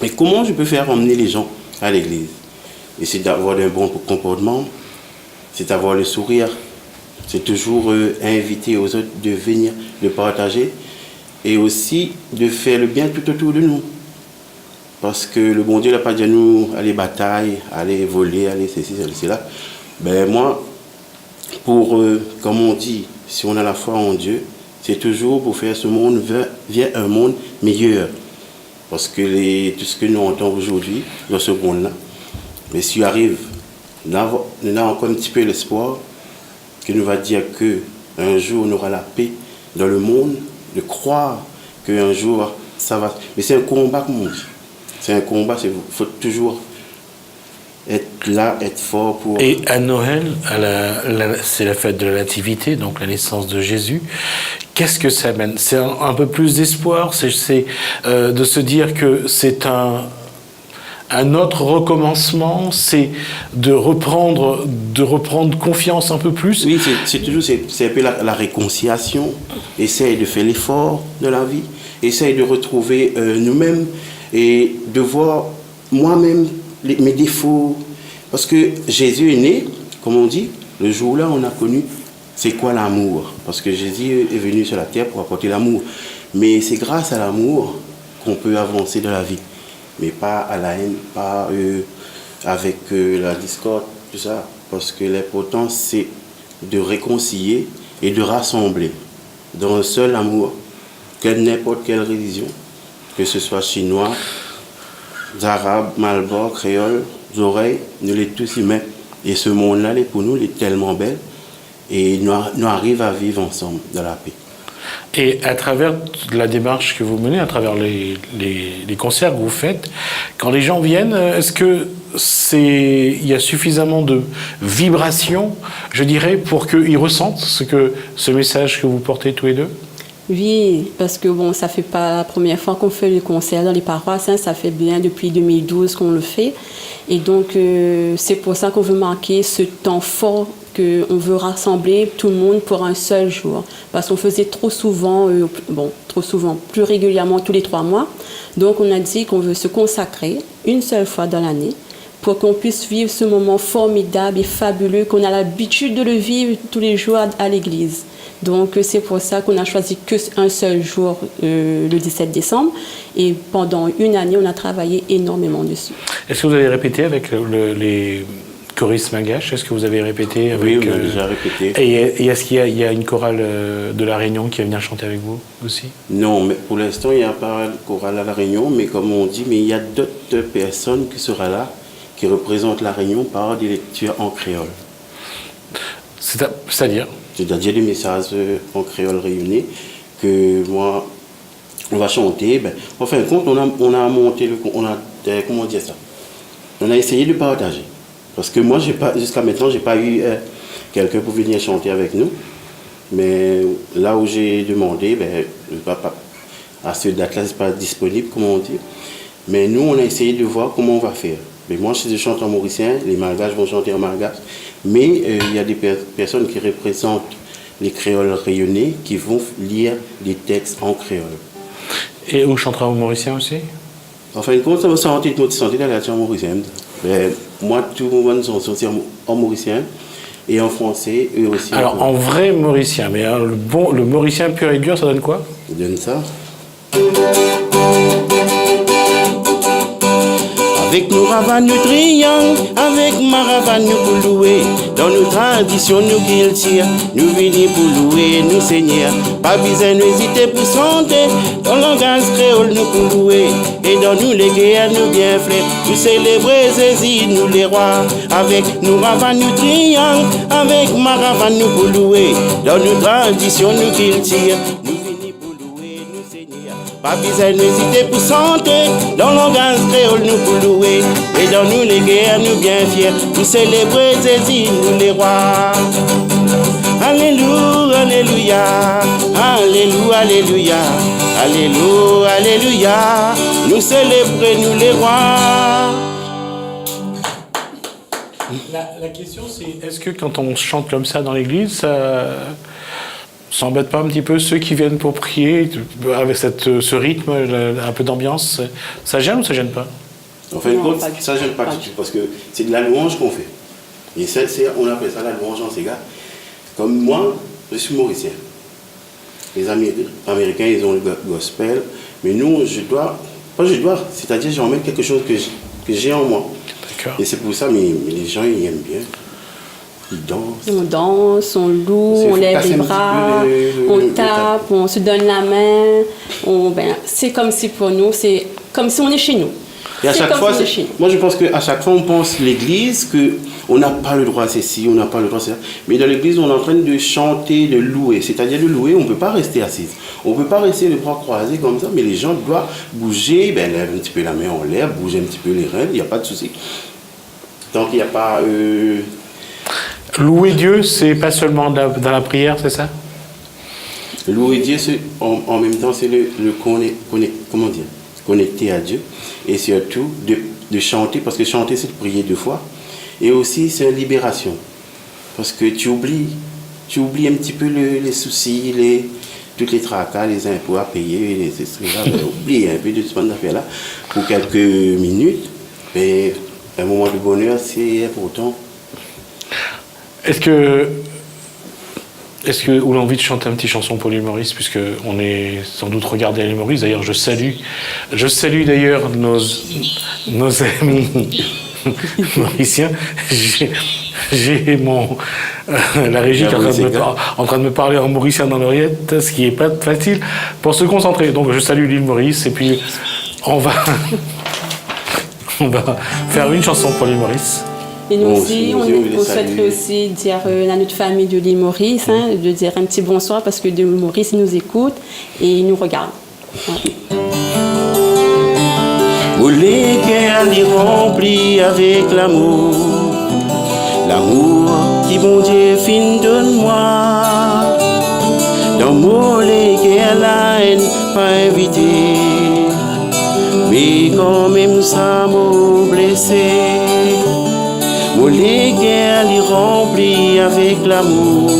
Et comment je peux faire emmener les gens à l'église? Et c'est d'avoir un bon comportement, c'est d'avoir le sourire, c'est toujours inviter aux autres de venir, de partager et aussi de faire le bien tout autour de nous. Parce que le bon Dieu n'a pas dit à nous aller batailler, aller voler, aller ceci, cela. Ben moi, comme on dit, si on a la foi en Dieu, c'est toujours pour faire ce monde vers un monde meilleur. Parce que tout ce que nous entendons aujourd'hui, dans ce monde-là, mais si on arrive, on a encore un petit peu l'espoir qui nous va dire qu'un jour on aura la paix dans le monde, de croire qu'un jour ça va. Mais c'est un combat, comme on dit. C'est un combat, il faut toujours être là, être fort pour... Et à Noël, c'est la fête de la Nativité, donc la naissance de Jésus. Qu'est-ce que ça amène? C'est un peu plus d'espoir, c'est de se dire que c'est un autre recommencement, c'est de reprendre confiance un peu plus. Oui, c'est un peu la réconciliation. Essaye de faire l'effort de la vie, essaye de retrouver nous-mêmes et de voir moi-même mes défauts. Parce que Jésus est né, comme on dit, le jour-là, on a connu c'est quoi l'amour. Parce que Jésus est venu sur la terre pour apporter l'amour. Mais c'est grâce à l'amour qu'on peut avancer dans la vie. Mais pas à la haine, pas avec la discorde, tout ça. Parce que l'important, c'est de réconcilier et de rassembler dans un seul amour, que n'importe quelle religion, que ce soit chinois, arabes, malbars, créoles, oreilles, nous les tous humains. Et ce monde-là, pour nous, il est tellement belle. Et nous arrivons à vivre ensemble dans la paix. Et à travers la démarche que vous menez, à travers les concerts que vous faites, quand les gens viennent, est-ce que il y a suffisamment de vibrations, je dirais, pour qu'ils ressentent ce message que vous portez tous les deux? Oui, parce que bon, ça fait pas la première fois qu'on fait le concert dans les paroisses, hein, ça fait bien depuis 2012 qu'on le fait. Et donc, c'est pour ça qu'on veut marquer ce temps fort qu'on veut rassembler tout le monde pour un seul jour. Parce qu'on faisait trop souvent, plus régulièrement tous les 3 mois. Donc, on a dit qu'on veut se consacrer une seule fois dans l'année pour qu'on puisse vivre ce moment formidable et fabuleux qu'on a l'habitude de le vivre tous les jours à l'église. Donc, c'est pour ça qu'on a choisi qu'un seul jour, le 17 décembre. Et pendant une année, on a travaillé énormément dessus. Est-ce que vous avez répété avec les choristes malgaches? Est-ce que vous avez répété avec... Oui, on a déjà répété. Et est-ce qu'il y a une chorale de La Réunion qui va venir chanter avec vous aussi? Non, mais pour l'instant, il n'y a pas de chorale à La Réunion. Mais comme on dit, il y a d'autres personnes qui seront là, qui représentent La Réunion par des lectures en créole. C'est-à-dire? C'est-à-dire des messages en créole réunionnais que moi, on va chanter. En fin de compte, on a monté comment dire ça? On a essayé de partager. Parce que moi, jusqu'à maintenant, je n'ai pas eu quelqu'un pour venir chanter avec nous. Mais là où j'ai demandé, à ce date-là, ce n'est pas disponible, comme on dit. Mais nous, on a essayé de voir comment on va faire. Mais moi, je chante en mauricien, les malgaches vont chanter en malgache. Mais il y a des personnes qui représentent les créoles rayonnés qui vont lire des textes en créole. Et vous chanterez en mauricien aussi? En fin de compte, ça va sentir dans la en mauricien. Mais moi, tout le monde sont en mauricien et en français, eux aussi. Alors, en vrai mauricien, mais le mauricien pur et dur, ça donne quoi? Ça donne ça. Avec nos ravanes, nous trions, avec ma ravane, nous pour louer. Dans nos traditions, nous qu'il tire, nous venons pour louer, nous seigneurs. Pas besoin d'hésiter pour chanter, dans le langage créole, nous pour louer. Et dans nous, les guerres, nous bien faits, nous célébrer, Zézi, nous les rois. Avec nos ravanes, nous trions, avec ma ravane, nous pour louer. Dans nos traditions, nous qu'il tire, nous venons pour louer, nous seigneurs. Pas besoin d'hésiter pour chanter, dans le langage créole, nous pour louer. Et dans nous, les guerres, nous bien fiers, nous célébrer, Zézi, nous les rois. Alléluia, alléluia, alléluia, alléluia, alléluia, alléluia, nous célébrer, nous les rois. La question, c'est est-ce que quand on chante comme ça dans l'église, ça embête pas un petit peu ceux qui viennent pour prier avec ce rythme, un peu d'ambiance? Ça gêne ou ça gêne pas? En fin de compte, ça ne gêne pas du tout parce que c'est de la louange qu'on fait. Et on appelle ça la louange en Sega. Comme moi, je suis mauricien. Les Américains, ils ont le gospel. Mais nous, c'est-à-dire j'en mets quelque chose que j'ai en moi. Et c'est pour ça, mais les gens, ils aiment bien. Ils dansent. On danse, on loue, on lève les bras, on tape, on se donne la main. C'est comme si pour nous, c'est comme si on est chez nous. Et à chaque fois, moi je pense qu'à chaque fois on pense l'église qu'on n'a pas le droit à ceci, on n'a pas le droit à ça. Mais dans l'église on est en train de chanter, de louer. C'est-à-dire de louer, on ne peut pas rester assis. On ne peut pas rester les bras croisés comme ça, mais les gens doivent bouger, lève un petit peu la main en l'air, bouger un petit peu les reins, il n'y a pas de souci. Donc il n'y a pas... Louer Dieu, c'est pas seulement dans la prière, c'est ça? Louer Dieu, en même temps, c'est connecter à Dieu. Et surtout, de chanter, parce que chanter, c'est de prier 2 fois. Et aussi, c'est une libération. Parce que tu oublies un petit peu les soucis, toutes les tracas, les impôts à payer, oublie un peu de ce affaire-là pour quelques minutes. Mais un moment de bonheur, c'est important. Est-ce que vous avez envie de chanter une petite chanson pour l'humoriste, puisqu'on est sans doute regardé à l'humoriste? D'ailleurs, je salue d'ailleurs nos amis mauriciens. J'ai la régie qui est en train de me parler en mauricien dans l'oreillette, ce qui n'est pas facile pour se concentrer. Donc, je salue l'île Maurice et puis on va faire une chanson pour l'île Maurice. Et nous aussi, on souhaiterait aussi dire à notre famille de l'île Maurice, de dire un petit bonsoir parce que de Maurice, ils nous écoutent et ils nous regardent. Ouais. les cœurs les remplis avec l'amour. L'amour qui bon Dieu fin donne-moi. Dans mon les cœurs la haine pas invité. Mais quand même ça m'a blessé. Mon les cœurs les remplis avec l'amour.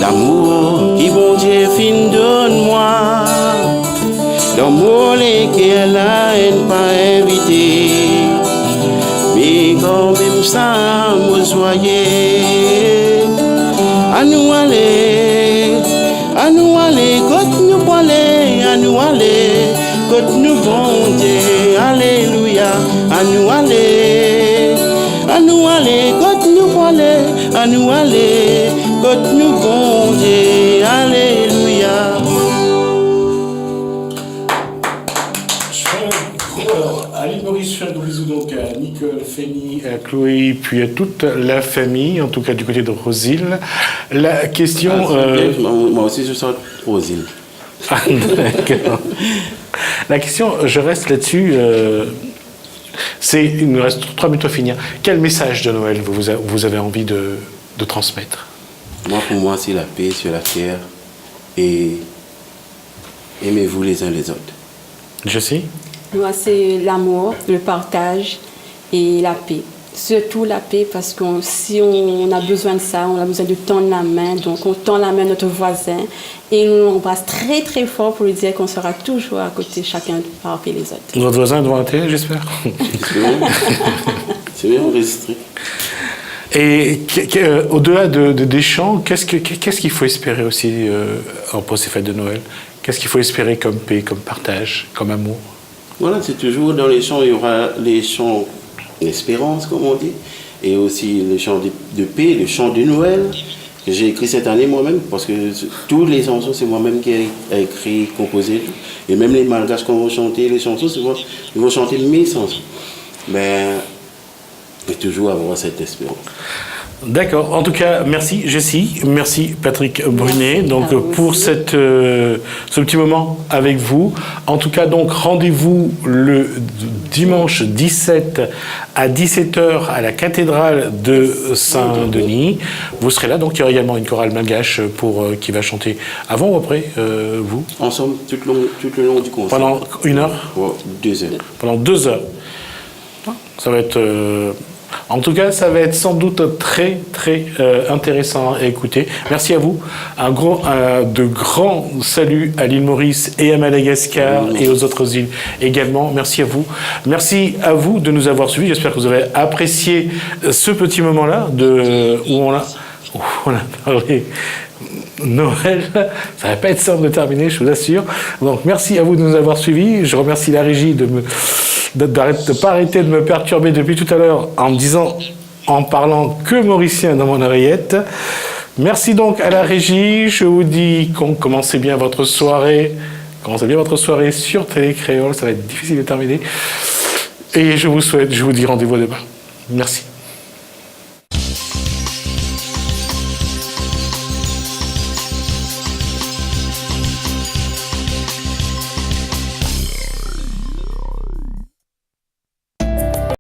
L'amour qui bon Dieu fin donne-moi. Dans mon lesquels la haine pas invité. Mais quand même ça me soyez. À nous aller, côte nous parler, à nous aller, côte nous bon Dieu, alléluia, à nous aller, côte nous parler, à nous aller, côte nous bon Dieu, alléluia. À l'île Maurice, je fais un gros bisou donc à Nicole, Fanny, à Chloé, puis à toute la famille, en tout cas du côté de Rosile. La question... Moi aussi je sors Rosile. D'accord. La question, je reste là-dessus, il nous reste 3 minutes à finir. Quel message de Noël vous avez envie de transmettre? Pour moi, c'est la paix sur la terre et aimez-vous les uns les autres. Je sais. Moi, c'est l'amour, le partage et la paix. Surtout la paix, parce que si on a besoin de ça, on a besoin de tendre la main. Donc, on tend la main à notre voisin et on l'embrasse très, très fort pour lui dire qu'on sera toujours à côté, chacun parmi les autres. Votre voisin devant la télé, j'espère. C'est bien enregistré. Et au-delà des chants, qu'est-ce qu'il faut espérer aussi pour ces fêtes de Noël? Qu'est-ce qu'il faut espérer comme paix, comme partage, comme amour? Voilà, c'est toujours dans les chants, il y aura les chants d'espérance, comme on dit, et aussi les chants de paix, le chant de Noël, que j'ai écrit cette année moi-même, parce que tous les chansons, c'est moi-même qui ai écrit, composé, et même les malgaches, quand vont chanter les chansons, souvent, ils vont chanter mes chansons. Mais il faut toujours avoir cette espérance. D'accord. En tout cas, merci Jessie, merci Patrick Brunet donc pour ce petit moment avec vous. En tout cas, donc rendez-vous le dimanche 17 à 17h à la cathédrale de Saint-Denis. Vous serez là, donc il y aura également une chorale malgache qui va chanter avant ou après vous? Ensemble, tout le long du concert. Pendant 1 heure? 2 heures. Pendant 2 heures. Ça va être... En tout cas, ça va être sans doute très, très intéressant à écouter. Merci à vous. De grands saluts à l'île Maurice et à Madagascar et aux autres îles également. Merci à vous. Merci à vous de nous avoir suivis. J'espère que vous avez apprécié ce petit moment-là où on a parlé Noël. Ça va pas être simple de terminer, je vous assure. Donc, merci à vous de nous avoir suivis. Je remercie la régie de ne pas arrêter de me perturber depuis tout à l'heure en parlant que mauricien dans mon oreillette. Merci donc à la régie. Je vous dis commencez bien votre soirée. Commencez bien votre soirée sur Télé Créole. Ça va être difficile de terminer. Et je vous dis rendez-vous demain. Merci.